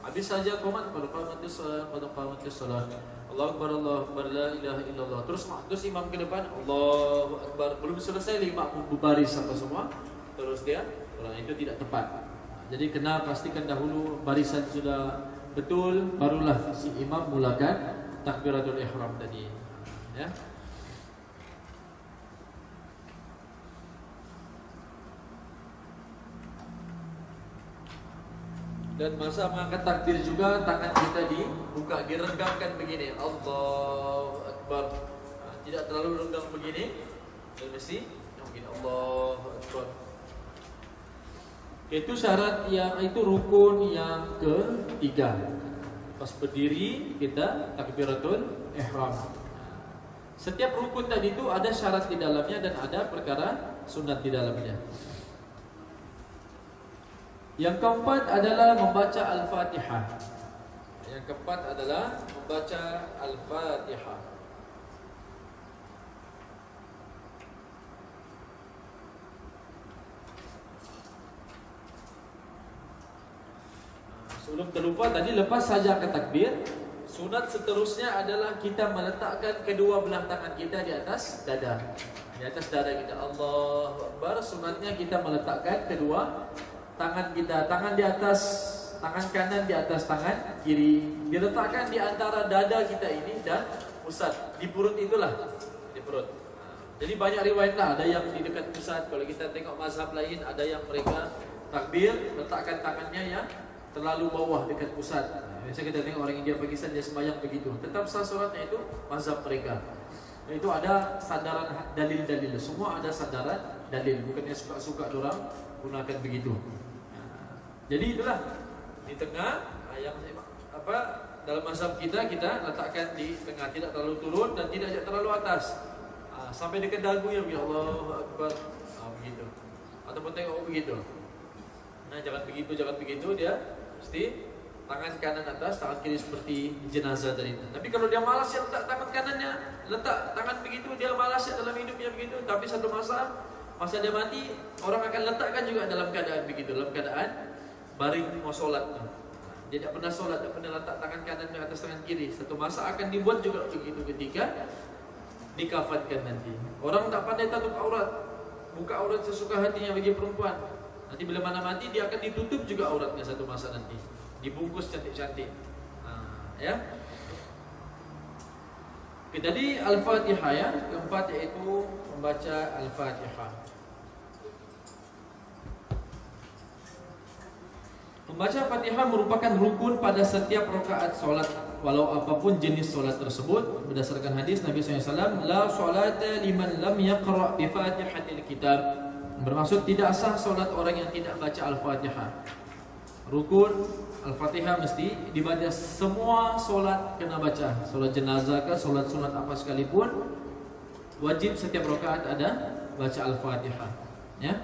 Habis saja qomat, pada qamatis salat. Allahu Akbar, Allahu Akbar, la ilaha illallah. Terus imam ke depan, Allahu Akbar. Belum selesai lima berbaris sampai semua. Terus dia, orang itu tidak tepat. Jadi kena pastikan dahulu barisan sudah betul, barulah si imam mulakan takbiratul ihram tadi. Ya. Dan masa mengangkat takbir juga tangan kita dibuka, direnggangkan begini, Allahu Akbar. Tidak terlalu renggang begini, dan mesti begini, Allahu Akbar. Itu syarat yang itu rukun yang ketiga. Pas berdiri kita takbiratul ihram. Setiap rukun tadi itu ada syarat di dalamnya dan ada perkara sunat di dalamnya. Yang keempat adalah membaca Al-Fatihah. Yang keempat adalah membaca Al-Fatihah. Sebelum terlupa tadi, lepas saja ke takbir, sunat seterusnya adalah kita meletakkan kedua belah tangan kita di atas dada. Di atas dada kita, Allahu Akbar. Sunatnya kita meletakkan kedua tangan kita, tangan di atas, tangan kanan di atas tangan kiri, diletakkan di antara dada kita ini dan pusat, di perut itulah, di perut. Jadi banyak riwayat lah, ada yang di dekat pusat. Kalau kita tengok mazhab lain, ada yang mereka takbir letakkan tangannya yang terlalu bawah dekat pusat. Biasa kita tengok orang India Pakistan dia sembahyang begitu. Tetap sah solatnya, itu mazhab mereka. Itu ada sandaran dalil-dalil, semua ada sandaran dalil, bukannya suka-suka orang gunakan begitu. Jadi itulah di tengah yang dalam mazhab kita letakkan di tengah, tidak terlalu turun dan tidak terlalu atas. Sampai dekat dagu ya, Allahu Akbar. Begitu. Ataupun tengok begitu. Nah, jangan begitu dia mesti tangan kanan atas, tangan kiri seperti jenazah tadi. Tapi kalau dia malas ya letak tangan kanannya, letak tangan begitu, dia malas ya dalam hidupnya begitu. Tapi satu masa dia mati, orang akan letakkan juga dalam keadaan begitu, dalam keadaan baring mau sholat. Dia tidak pernah sholat, tidak pernah letak tangan kanan di atas tangan kiri. Satu masa akan dibuat juga begitu ketika dikafankan nanti. Orang tak pandai tutup aurat, buka aurat sesuka hatinya bagi perempuan. Nanti bila mana mati dia akan ditutup juga auratnya satu masa nanti, dibungkus cantik-cantik. Ya. Oke, tadi Al-Fatihah ya, keempat yaitu membaca Al-Fatihah. Membaca Fatihah merupakan rukun pada setiap rakaat solat, walau apapun jenis solat tersebut. Berdasarkan hadis Nabi SAW, la solata liman lam yaqra' bi Fatihatil Kitab. Bermaksud tidak sah solat orang yang tidak baca Al-Fatihah. Rukun Al-Fatihah mesti dibaca, semua solat kena baca. Solat jenazah ke, solat sunat apa sekalipun, wajib setiap rakaat ada baca Al-Fatihah. Ya.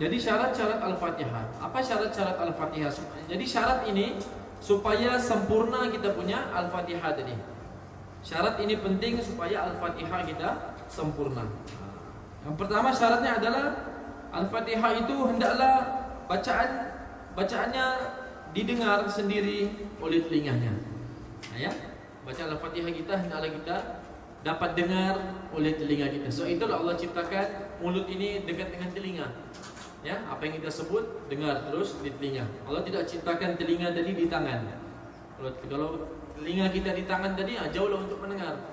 Jadi syarat-syarat Al-Fatihah. Apa syarat-syarat Al-Fatihah? Jadi syarat ini supaya sempurna kita punya Al-Fatihah tadi. Syarat ini penting supaya Al-Fatihah kita sempurna. Yang pertama syaratnya adalah Al-Fatihah itu hendaklah bacaannya didengar sendiri oleh telinganya. Ya, baca Al-Fatihah kita hendaklah kita dapat dengar oleh telinga kita. So itulah Allah ciptakan mulut ini dekat dengan telinga. Ya, apa yang kita sebut dengar terus di telinga. Allah tidak ciptakan telinga tadi di tangan. Kalau telinga kita di tangan tadi, jauhlah untuk mendengar.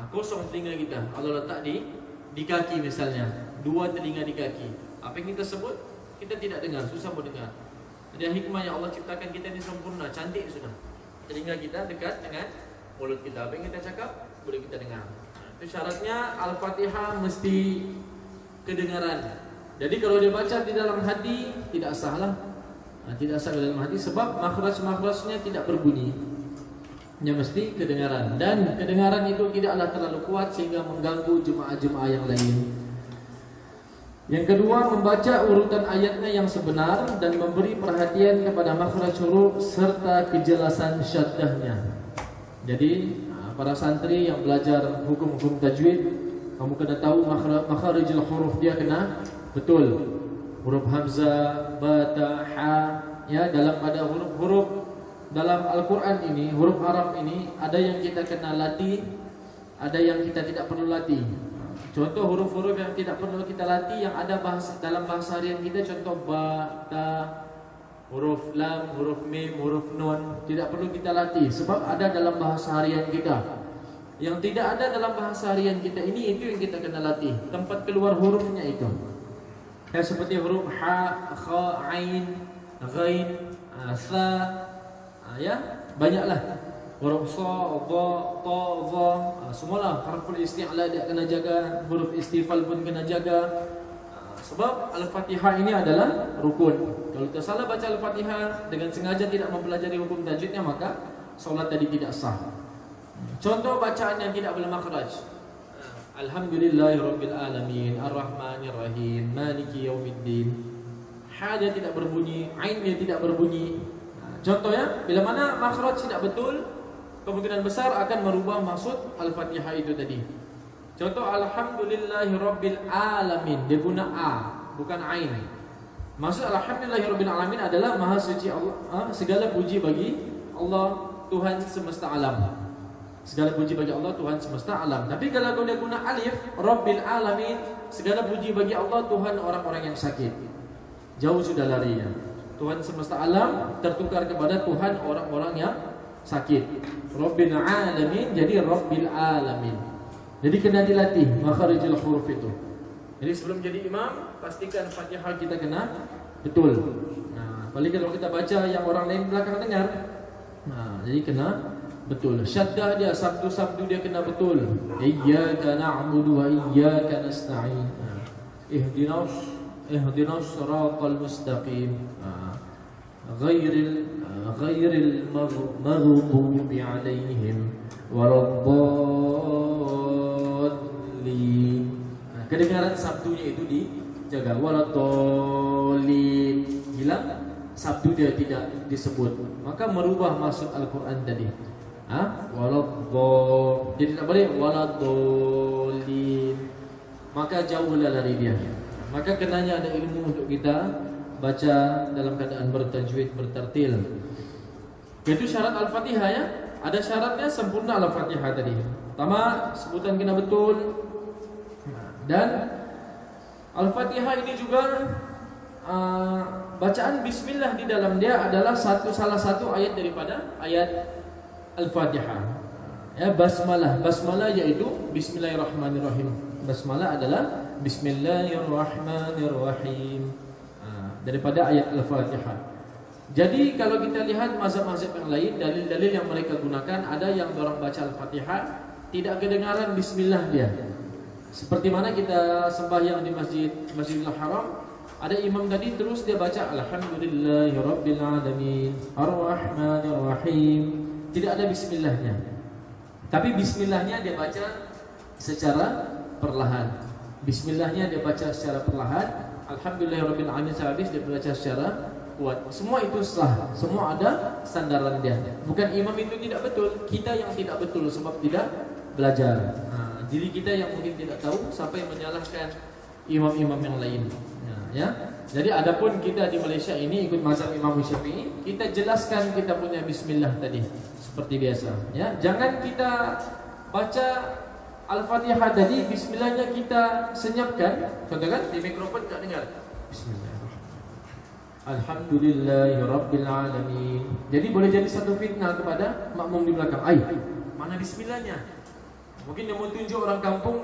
Kosong telinga kita. Allah letak di kaki misalnya, 2 telinga di kaki. Apa yang kita sebut kita tidak dengar, susah mendengar. Jadi hikmah yang Allah ciptakan kita ini sempurna, cantik sudah. Telinga kita dekat dengan mulut kita. Apa yang kita cakap boleh kita dengar. Itu syaratnya Al-Fatihah mesti kedengaran. Jadi kalau dia baca di dalam hati tidak sah lah. Tidak sah di dalam hati sebab makhraj-makhrajnya tidak berbunyi. Dia mesti kedengaran, dan kedengaran itu tidaklah terlalu kuat sehingga mengganggu jemaah-jemaah yang lain. Yang kedua, membaca urutan ayatnya yang sebenar dan memberi perhatian kepada makhraj huruf serta kejelasan syaddahnya. Jadi para santri yang belajar hukum-hukum tajwid, kamu kena tahu makharijul huruf dia kena betul. Huruf hamzah, ba, ta, ha, ya, dalam pada huruf-huruf dalam Al-Qur'an ini, huruf Arab ini ada yang kita kena latih, ada yang kita tidak perlu latih. Contoh huruf-huruf yang tidak perlu kita latih yang ada dalam bahasa harian kita, contoh ba, ta, huruf lam, huruf mim, huruf nun, tidak perlu kita latih sebab ada dalam bahasa harian kita. Yang tidak ada dalam bahasa harian kita ini, itu yang kita kena latih, tempat keluar hurufnya itu. Kayak seperti huruf ha, kha, ain, ghain, tha, ya, banyaklah. Huruf sa, dha, ta, dha, semualah harful isti'la dia kena jaga, huruf istifal pun kena jaga. Sebab Al-Fatihah ini adalah rukun. Kalau kita salah baca Al-Fatihah dengan sengaja tidak mempelajari hukum tajwidnya, maka solat tadi tidak sah. Contoh bacaan yang tidak boleh makhraj. Alhamdulillahirabbil alamin, arrahmanirrahim, maliki yaumiddin. Ha dia tidak berbunyi, ain dia tidak berbunyi. Contohnya, bila mana makhraj tidak betul, kemungkinan besar akan merubah maksud Al-Fatihah itu tadi. Contoh alhamdulillahirabbil alamin, dia guna a, bukan ain. Maksud alhamdulillahirabbil alamin adalah maha suci Allah, segala puji bagi Allah Tuhan semesta alam. Segala puji bagi Allah Tuhan semesta alam. Tapi kalau dia guna alif, rabbil alamin, segala puji bagi Allah Tuhan orang-orang yang sakit. Jauh sudah larinya. Tuhan semesta alam tertukar kepada Tuhan orang-orang yang sakit. Rabbil alamin jadi rabbil alamin. Jadi kena dilatih makharijul huruf itu. Jadi sebelum jadi imam, pastikan Fatihah kita kena betul. Nah, apalagi kalau kita baca yang orang lain belakang dengar. Nah, jadi kena betul. Syaddah dia, sabdu-sabdu dia kena betul. Iyyaka na'budu wa iyyaka nasta'in. Ihdinas siratal mustaqim. Ghairil maghdubi 'alaihim waladdallin. Kedengaran sabdunya itu dijaga. Waladdallin. Hilang sabdu dia tidak disebut, maka merubah maksud Al-Qur'an tadi. Waladdallin. Jadi tak boleh waladdallin. Maka jauhlah dari dia. Maka kenanya ada ilmu untuk kita baca dalam keadaan bertajwid, bertartil. Itu syarat Al-Fatihah ya. Ada syaratnya sempurna Al-Fatihah tadi. Pertama, sebutan kena betul. Dan Al-Fatihah ini juga bacaan bismillah di dalam dia adalah salah satu ayat daripada ayat Al-Fatihah. Ya, basmalah. Basmalah yaitu bismillahirrahmanirrahim. Basmalah adalah bismillahirrahmanirrahim. Daripada ayat Al-Fatihah. Jadi kalau kita lihat mazhab-mazhab yang lain, dalil-dalil yang mereka gunakan, ada yang orang baca Al-Fatihah tidak kedengaran bismillah dia. Seperti mana kita sembahyang di Masjidil Haram, ada imam tadi terus dia baca alhamdulillahirabbil alamin, arrahmanirrahim. Tidak ada bismillahnya. Tapi bismillahnya dia baca secara perlahan. Bismillahnya dia baca secara perlahan. Alhamdulillahirabbil alamin habis dia baca secara kuat. Semua itu sah. Semua ada sandaran dia. Bukan imam itu tidak betul, kita yang tidak betul sebab tidak belajar. Jadi kita yang mungkin tidak tahu sampai menyalahkan imam-imam yang lain. Ya. Jadi adapun kita di Malaysia ini ikut mazhab Imam Syafi'i, kita jelaskan kita punya bismillah tadi seperti biasa. Ya, jangan kita baca Al-Fatihah tadi, bismillahnya kita senyapkan. Contoh kan di mikrofon tak dengar. Bismillahirrahmanirrahim. Alhamdulillahirabbil alamin. Jadi boleh jadi satu fitnah kepada makmum di belakang. Mana bismillahnya? Mungkin dia mau tunjuk orang kampung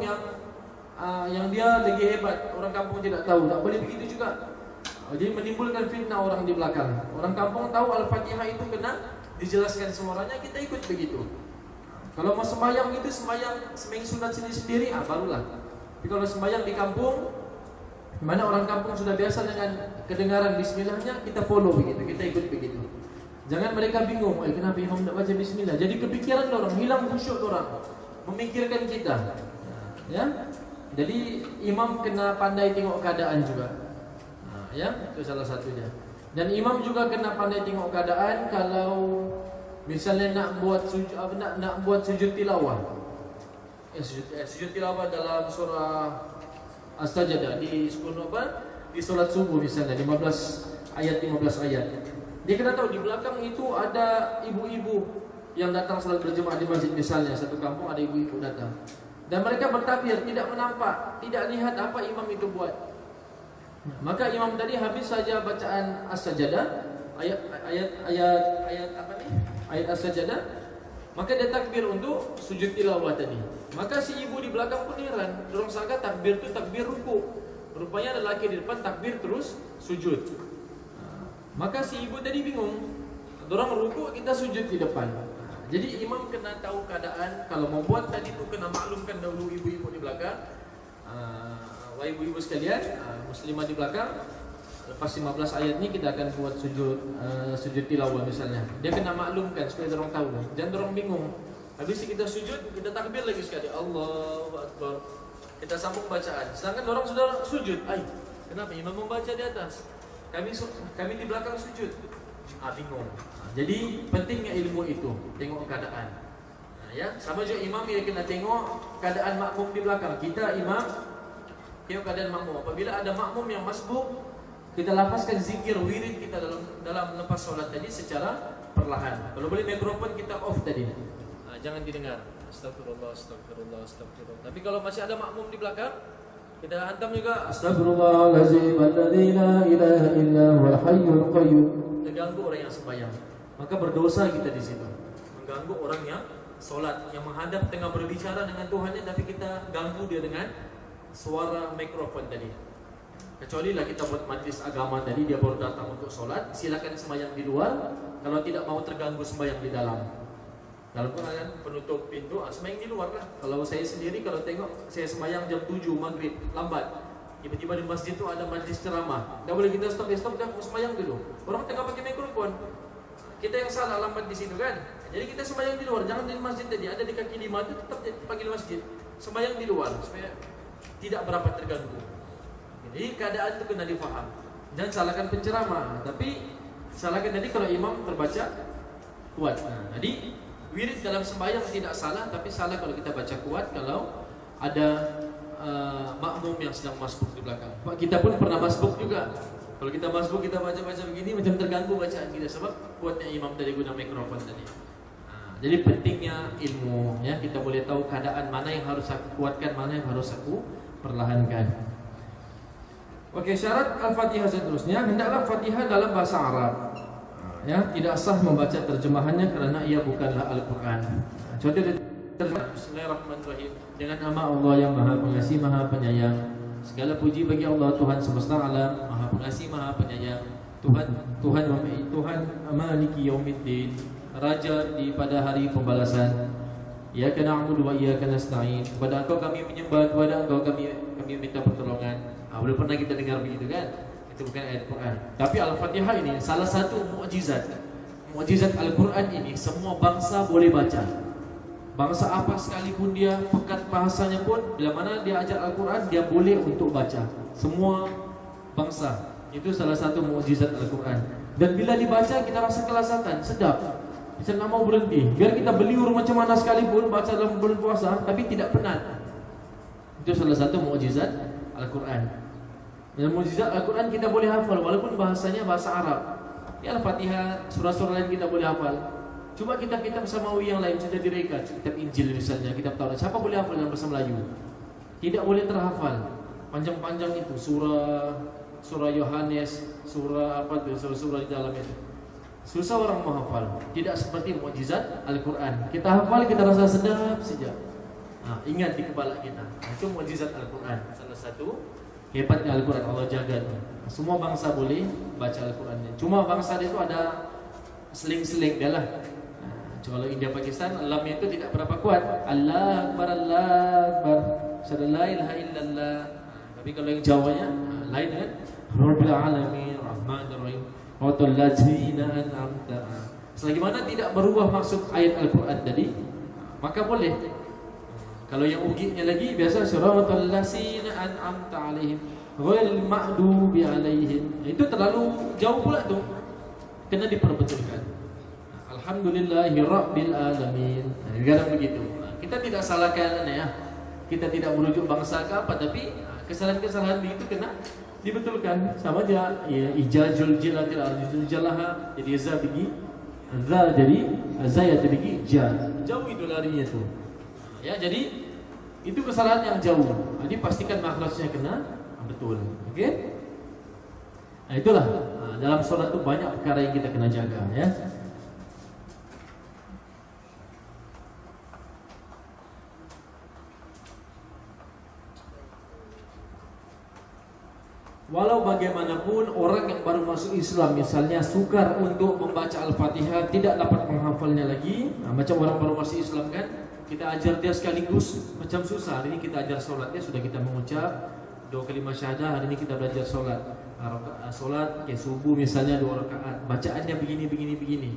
yang dia lagi hebat, orang kampung tidak tahu. Tak boleh begitu juga. Jadi menimbulkan fitnah orang di belakang. Orang kampung tahu Al-Fatihah itu kena dijelaskan semuanya, kita ikut begitu. Kalau mau sembahyang itu sembahyang sunat sendiri-sendiri, barulah. Tapi kalau sembahyang di kampung, mana orang kampung sudah biasa dengan kedengaran bismillahnya, kita follow begitu, kita ikut begitu. Jangan mereka bingung, kenapa imam tidak baca bismillah? Jadi kepikiran orang, hilang khusyuk orang, memikirkan kita. Ya, jadi imam kena pandai tengok keadaan juga. Ya, itu salah satunya. Dan imam juga kena pandai tengok keadaan kalau misalnya nak buat sujud tilawah. Sujud tilawah dalam surah As-Sajdah di solat subuh misalnya 15 ayat. Dia kena tahu di belakang itu ada ibu-ibu yang datang salat berjemaah di masjid misalnya, satu kampung ada ibu-ibu datang. Dan mereka bertakbir, tidak menampak, tidak lihat apa imam itu buat. Maka imam tadi habis saja bacaan As-Sajdah, ayat As-Sajdah, maka dia takbir untuk sujud tilawah tadi. Maka si ibu di belakang pun heran, dorang sangka takbir itu takbir ruku. Rupanya ada lelaki di depan takbir terus sujud. Maka si ibu tadi bingung, dorang ruku kita sujud di depan. Jadi imam kena tahu keadaan. Kalau mau buat tadi tu kena maklumkan dahulu ibu-ibu di belakang. Wahai ibu-ibu sekalian, muslimah di belakang, lepas 15 ayat ni kita akan buat sujud tilawah misalnya. Dia kena maklumkan supaya orang tahu. Jangan orang bingung. Habis kita sujud, kita takbir lagi sekali. Allahu Akbar. Kita sambung bacaan. Sedangkan orang sudah sujud. Kenapa imam membaca di atas? Kami di belakang sujud. Bingung. Jadi pentingnya ilmu itu, tengok keadaan. Ya, sama juga imam dia kena tengok keadaan makmum di belakang. Kita imam tengok keadaan makmum. Apabila ada makmum yang masbuk, kita lapaskan zikir wirid kita dalam lepas solat tadi secara perlahan. Kalau boleh mikrofon kita off tadi. Jangan didengar. Astagfirullah, astagfirullah, astagfirullah. Tapi kalau masih ada makmum di belakang, kita hantam juga Astagfirullahalazim alladzi la ilaha illa huwal hayyul qayyum. Terganggu orang yang sembahyang. Maka berdosa kita di situ. Mengganggu orang yang solat, yang menghadap tengah berbicara dengan Tuhannya, tapi kita ganggu dia dengan suara mikrofon tadi. Kecuali lah kita buat majlis agama tadi, dia baru datang untuk solat, silakan sembahyang di luar. Kalau tidak mau terganggu sembahyang di dalam. Dalam kan penutup pintu, sembahyang di luar lah. Kalau saya sendiri kalau tengok saya sembahyang jam 7 maghrib lambat, tiba-tiba di masjid tu ada majlis ceramah, tak boleh kita stop, dah sembahyang dulu. Orang tengah pakai mikrofon, kita yang salah lambat di situ kan. Jadi kita sembahyang di luar, jangan di masjid tadi. Ada di kaki lima tu tetap panggil masjid. Sembahyang di luar supaya tidak berapa terganggu. Jadi keadaan itu kena difaham. Jangan salahkan penceramah, tapi salahkan tadi kalau imam terbaca kuat. Jadi wirid dalam sembahyang tidak salah, tapi salah kalau kita baca kuat kalau ada makmum yang sedang masbuk di belakang. Kita pun pernah masbuk juga. Kalau kita masbuk, kita baca-baca begini macam terganggu bacaan kita sebab kuatnya imam tadi guna mikrofon tadi. Jadi pentingnya ilmu, ya, kita boleh tahu keadaan mana yang harus aku kuatkan, mana yang harus aku perlahankan. Oke, syarat Al-Fatihah seterusnya, hendaklah Fatihah dalam bahasa Arab. Ya, tidak sah membaca terjemahannya kerana ia bukanlah Al-Quran. Contoh Bismillahirrahmanirrahim. Dengan nama Allah yang Maha Pengasih, Maha Penyayang. Segala puji bagi Allah Tuhan semesta alam, Maha Pengasih, Maha Penyayang. Tuhan Maliki Yaumiddin, Raja di pada hari pembalasan. Iyyaka na'budu wa iyyaka nasta'in. Kepada Engkau kami menyembah, kepada Engkau kami minta pertolongan. Belum pernah kita dengar begitu kan? Itu bukan ayat Quran. Tapi Al-Fatihah ini salah satu mukjizat. Mukjizat Al-Quran ini semua bangsa boleh baca. Bangsa apa sekalipun dia, pekat bahasanya pun, bila mana dia ajar Al-Quran, dia boleh untuk baca. Semua bangsa. Itu salah satu mukjizat Al-Quran. Dan bila dibaca kita rasa kelazatan, sedap. Kita tak mau berhenti. Biar kita beliur macam mana sekalipun baca dalam bulan puasa, tapi tidak penat. Itu salah satu mukjizat Al-Quran. Dan mukjizat Al-Quran kita boleh hafal walaupun bahasanya bahasa Arab. Ya Al-Fatihah, surah-surah lain kita boleh hafal. Coba kitab-kitab samawi yang lain, kitab Direka, kitab Injil misalnya, kitab Taurat, siapa boleh hafal dalam bahasa Melayu? Tidak boleh terhafal. Panjang-panjang itu surah Yohanes, surah apa tuh, surah-surah di dalam itu. Susah orang menghafal. Tidak seperti mukjizat Al-Quran. Kita hafal, kita rasa sedap saja. Ingat di kepala kita. Itu mukjizat Al-Quran. Salah satu hebatnya Al-Quran, Allah jaga. Semua bangsa boleh baca Al-Quran. Cuma bangsa itu ada seling-seling dia lah. Kalau India Pakistan, lamnya itu tidak berapa kuat. Allah Akbar, Allah Akbar. La ilaha illallah. Tapi kalau yang Jawanya lain kan. Rabbil alamin, Rahmanir Rahim. Wa tallazina an'amta. Selagi mana tidak berubah maksud ayat Al-Quran tadi, maka boleh. Kalau yang uginya lagi biasa siratal ladzina an'amta 'alaihim ghairil maghdubi 'alaihim. Itu terlalu jauh pula tuh. Kena diperbetulkan. Alhamdulillahi rabbil alamin. Kadang begitu. Kita tidak salahkan ya. Kita tidak merujuk bangsa ke apa, tapi kesalahan-kesalahan begitu kena dibetulkan. Sama aja ya, ijazul jilatil arzul jalaha jadi za bigi za jadi za ya bigi ja. Jauh itu larinya tuh. Ya, jadi itu kesalahan yang jauh. Jadi pastikan makhrajnya kena betul. Oke? Nah, itulah. Dalam sholat itu banyak perkara yang kita kena jaga ya. Walau bagaimanapun orang yang baru masuk Islam misalnya sukar untuk membaca Al-Fatihah, tidak dapat menghafalnya lagi. Macam orang baru masuk Islam kan, kita ajar dia sekaligus, macam susah. Hari ini kita ajar solatnya, sudah kita mengucap 2 kalimat syahadah. Hari ini kita belajar solat. Solat kayak subuh misalnya 2 rakaat, bacaannya begini.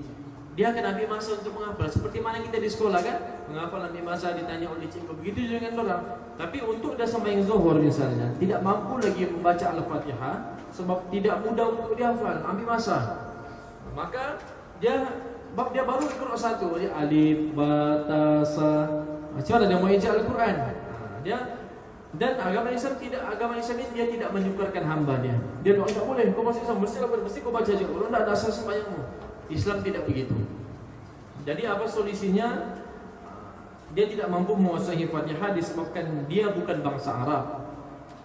Dia akan ambil masa untuk menghafal. Seperti mana kita di sekolah kan, menghafal ambil masa, ditanya oleh cikgu. Begitu juga dengan orang. Tapi untuk dah sembahyang zuhur misalnya, tidak mampu lagi membaca Al-Fatihah sebab tidak mudah untuk dihafal, ambil masa. Maka dia baru Qur'an 1, dia alif, ba, ta, sa. Macam mana dia mau ijaz Al-Quran? Dan agama Islam ini dia tidak menyukarkan hamba dia. Dia doa tak boleh, kau masuk Islam mesti kau baca je. Kalau tidak ada asas sembahyangmu. Islam tidak begitu. Jadi apa solusinya? Dia tidak mampu menguasai Fatihah disebabkan dia bukan bangsa Arab.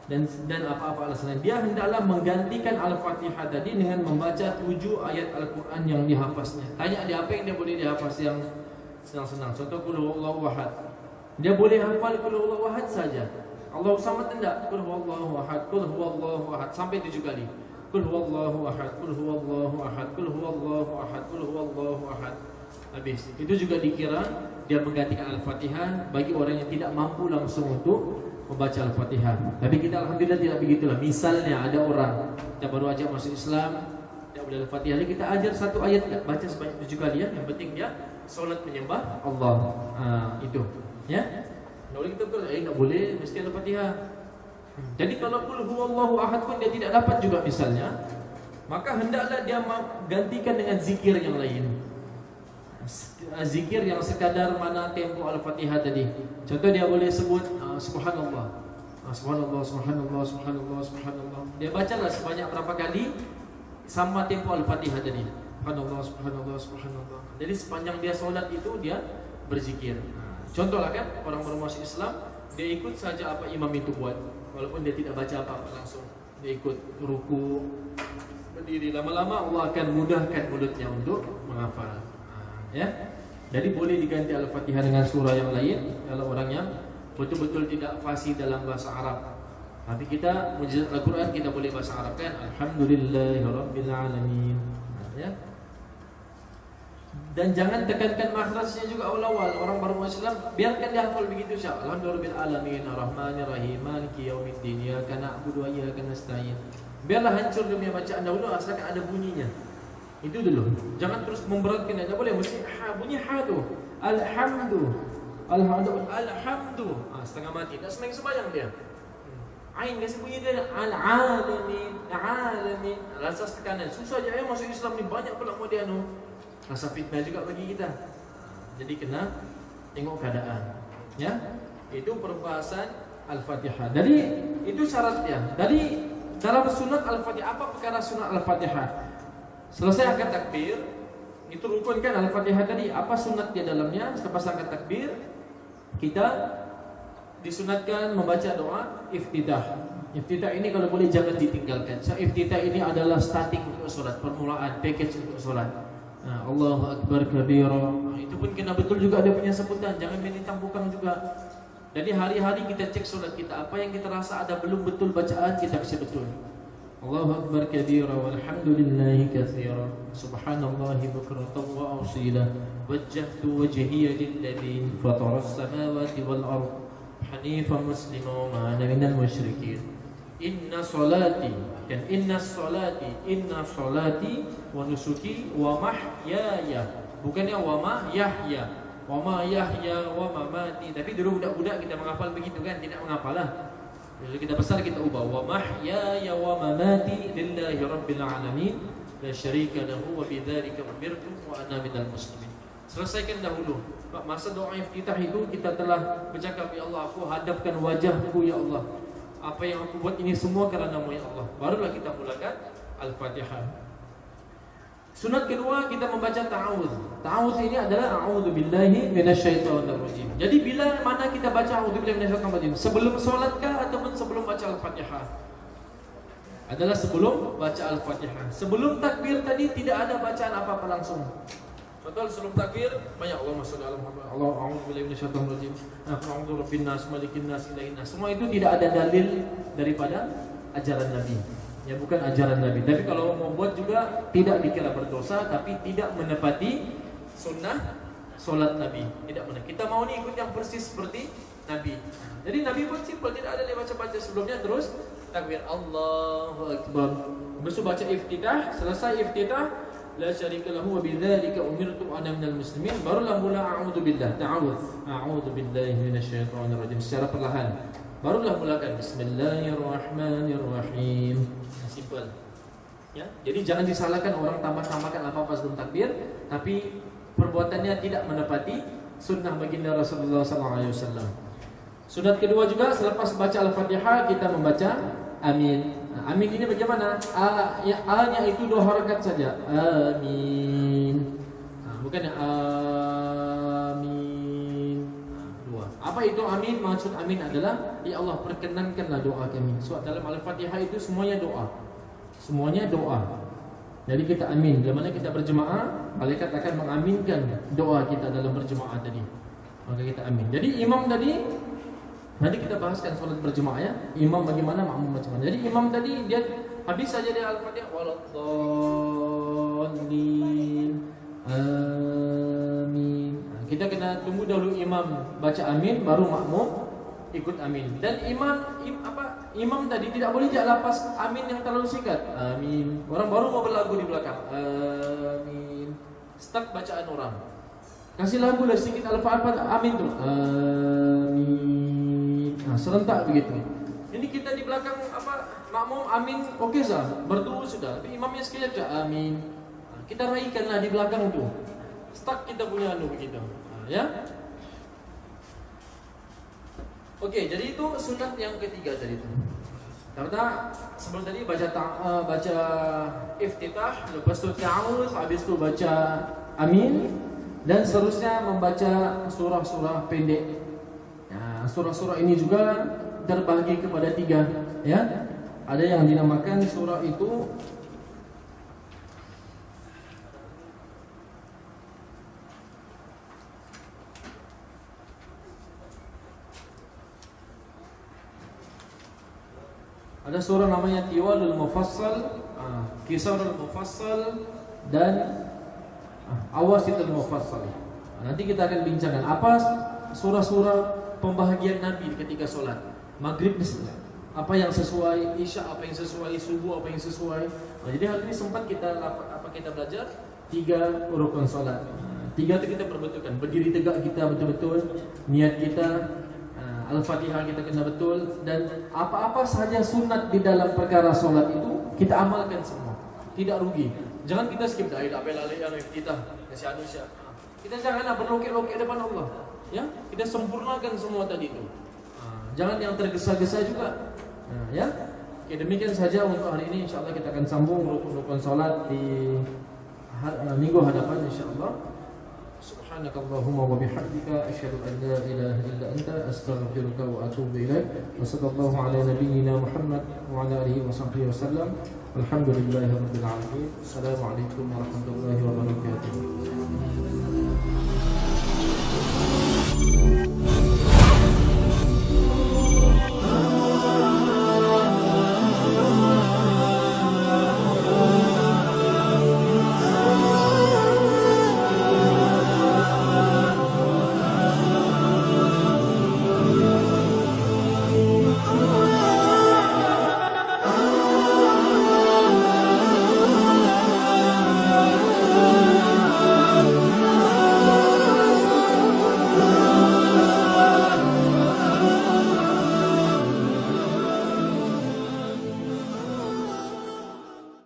Dan apa-apa alasannya, dia hendaklah menggantikan Al-Fatihah tadi dengan membaca 7 ayat Al-Quran yang dihafaznya. Tanya dia apa yang dia boleh dihafaz yang senang-senang. Contoh Qul huwallahu ahad. Dia boleh hafal Qul huwallahu ahad saja. Allahu samad tidak? Qul huwallahu ahad, Qul huwallahu ahad sampai 7 kali. Qul huwallahu ahad, Qul huwallahu ahad, Qul huwallahu ahad, Qul huwallahu ahad. Habis. Itu juga dikira dia menggantikan Al-Fatihah bagi orang yang tidak mampu langsung untuk membaca Al-Fatihah. Tapi kita alhamdulillah tidak begitulah. Misalnya ada orang kita baru ajak masuk Islam, tidak boleh Al-Fatihah, kita ajar 1 ayat baca sebanyak 7 kali ya. Yang penting dia solat menyembah Allah. Itu. Ya. Kalau kita tidak boleh mesti Al-Fatihah. Jadi kalau Qul huwallahu ahad pun dia tidak dapat juga misalnya, maka hendaklah dia gantikan dengan zikir yang lain. Zikir yang sekadar mana tempo Al-Fatihah tadi. Contoh dia boleh sebut subhanallah. Subhanallah, subhanallah, subhanallah, subhanallah. Dia bacalah sebanyak berapa kali sama tempo Al-Fatihah tadi. Subhanallah, subhanallah, subhanallah. Jadi sepanjang dia solat itu dia berzikir. Contohlah kan orang baru masuk Islam, dia ikut saja apa imam itu buat. Walaupun dia tidak baca apa-apa langsung, dia ikut ruku, berdiri. Lama-lama Allah akan mudahkan mulutnya untuk menghafal. Ya, jadi boleh diganti Al-Fatihah dengan surah yang lain kalau orang yang betul-betul tidak fasih dalam bahasa Arab. Tapi kita mujizat Al-Quran kita boleh bahasa Arab kan? Alhamdulillahirabbil alamin. Ya. Dan jangan tekankan makhrajnya juga awal-awal. Orang baru masuk Islam biarkan dia hafal begitu saja. Alhamdulillahirabbil alamin arrahmanir rahim maliki yaumiddin iyyaka na'budu wa iyyaka nasta'in. Biarlah hancur dunia bacaan dahulu asalkan ada bunyinya. Itu dulu. Jangan terus memberatkan. Tidak boleh mesti bunyi ha tu. Alhamdu. Setengah mati. Tak senang sembahyang dia. Ain kasi bunyi dia al-alamin. Rasa tekanan. Susah je masuk Islam ni banyak pula model tu. Rasa fitnah juga bagi kita. Jadi kena tengok keadaan. Ya. Itu perbahasan Al-Fatihah. Jadi itu syaratnya. Dari dalam sunat Al-Fatihah, apa perkara sunat Al-Fatihah? Selesai angkat takbir, itu rukun kan Al-Fatihah tadi. Apa sunat di dalamnya? Selepas angkat takbir, kita disunatkan membaca doa iftitah. Iftitah ini kalau boleh jangan ditinggalkan. So, iftitah ini adalah starting untuk solat, permulaan, package untuk solat. Nah, Allahu Akbar kabira. Itu pun kena betul juga ada punya sebutan. Jangan main tambukang juga. Jadi hari-hari kita cek solat kita, apa yang kita rasa ada belum betul bacaan, kita kasih betul. Allahu Akbar kabira walhamdulillahi katsira subhanallahi bukratan wa asila wajjahtu wajhiya lilladzi fatara as-samawati wal ardh hanifan musliman wa ma ana minal musyrikin. Inna salati dan inna salati wa nusuki wa mahyaya, bukannya wa ma yahya, wa ma yahya wa mamati. Tapi dulu budak-budak kita menghafal begitu kan, tidak menghafal lah. Bila kita besar kita ubah wa mahyaya wa mamati lillahi rabbil alamin la syarika lahu wa bidzalika umirtu wa ana minal muslimin. Selesaikan dahulu. Masa doa iftitah itu kita telah bercakap, ya Allah, aku hadapkan wajahku ya Allah. Apa yang aku buat ini semua kerana-Mu ya Allah. Barulah kita mulakan Al-Fatihah. Sunat kedua kita membaca ta'awudz. Ta'awudz ini adalah a'udzu billahi minasyaitonir rajim. Jadi bila mana kita baca a'udzu billahi minasyaitonir rajim? Sebelum salatkah ataupun sebelum baca Al-Fatihah? Adalah sebelum baca Al-Fatihah. Sebelum takbir tadi tidak ada bacaan apa-apa langsung. Betul, sebelum takbir banyak Allahumma shalli ala Muhammad, Allah a'udzu billahi minasyaitonir rajim, a'udzu birabbin nas, malikin nas, ilahin nas. Semua itu tidak ada dalil daripada ajaran Nabi. Ya, bukan ajaran Nabi. Tapi kalau mau buat juga tidak dikira berdosa, tapi tidak menepati sunnah solat Nabi. Tidak benar. Kita mau nih ikut yang persis seperti Nabi. Jadi Nabi pun simpel, tidak ada dia baca-baca sebelumnya terus takbir Allahu Akbar. Besok baca iftitah, selesai iftitah la syarika lahu wa bidzalika umirtu ana minal muslimin, barulah mula a'udzu billah, ta'awudz, a'udzu billahi minasyaitonir rajim secara perlahan. Barulah mulakan bismillahirrahmanirrahim. Simple. Ya, jadi jangan disalahkan orang tambah-tambahkan apa-apa sebelum takbir, tapi perbuatannya tidak menepati sunnah baginda Rasulullah SAW. Sunat kedua juga selepas baca Al-Fatihah kita membaca amin. Nah, amin ini bagaimana? A-nya itu 2 harakat saja. Amin. Nah, bukan amin. Nah, 2. Apa itu amin? Maksud amin adalah, ya Allah, perkenankanlah doa kami. So dalam Al-Fatihah itu semuanya doa. Semuanya doa. Jadi kita amin. Bila mana kita berjemaah, malaikat akan mengaminkan doa kita dalam berjemaah tadi. Maka kita amin. Jadi imam tadi, nanti kita bahaskan solat berjemaah ya. Imam bagaimana, makmum macam mana. Jadi imam tadi dia habis saja dia Al-Fatihah waladdallin amin. Nah, kita kena tunggu dahulu imam baca amin, baru makmum ikut amin. Dan imam tadi tidak boleh dia lapas amin yang terlalu singkat. Amin. Orang baru mau berlagu di belakang. Amin. Start bacaan orang. Kasih lagu lah sedikit Al-Fatihah amin tu. Amin. Nah, serentak begitu. Ini kita di belakang makmum amin okey sah, berdua sudah. Tapi imamnya sekali aja amin. Nah, kita raikanlah di belakang tu. Start kita punya begitu. Nah, ya. Okey, jadi itu sunat yang ketiga tadi itu. Karena sebelum tadi baca iftitah, lepas tu ta'awudz, habis tu baca amin, dan seterusnya membaca surah-surah pendek. Ya, surah-surah ini juga terbagi kepada 3, ya. Ada yang dinamakan surah itu ada surah namanya Tiwalul Mufassal, Kisarul Mufassal, dan Awasitul Mufassal. Nanti kita akan bincangkan apa surah-surah pembahagian Nabi ketika solat maghrib misalnya. Apa yang sesuai Isya, apa yang sesuai subuh, apa yang sesuai. Nah, jadi hari ini sempat kita belajar 3 rukun solat. 3 itu kita perbetulkan. Berdiri tegak kita betul-betul, niat kita, Al-Fatihah kita kena betul, dan apa-apa sahaja sunat di dalam perkara solat itu kita amalkan semua. Tidak rugi. Jangan kita skip dah kita kasih manusia. Kita janganlah berlokek-lokek depan Allah. Ya, kita sempurnakan semua tadi itu. Jangan yang tergesa-gesa juga. Nah, ya. Oke, demikian saja untuk hari ini. InsyaAllah kita akan sambung rukun-rukun salat di minggu hadapan insyaAllah. Subhanakallahumma wa bihamdika asyhadu an la ilaha illa anta astaghfiruka wa atubu ilaik. Wa sallallahu ala nabiyyina Muhammad wa ala alihi wa sahbihi wasallam. Alhamdulillahirabbil alamin. Assalamualaikum warahmatullahi wabarakatuh.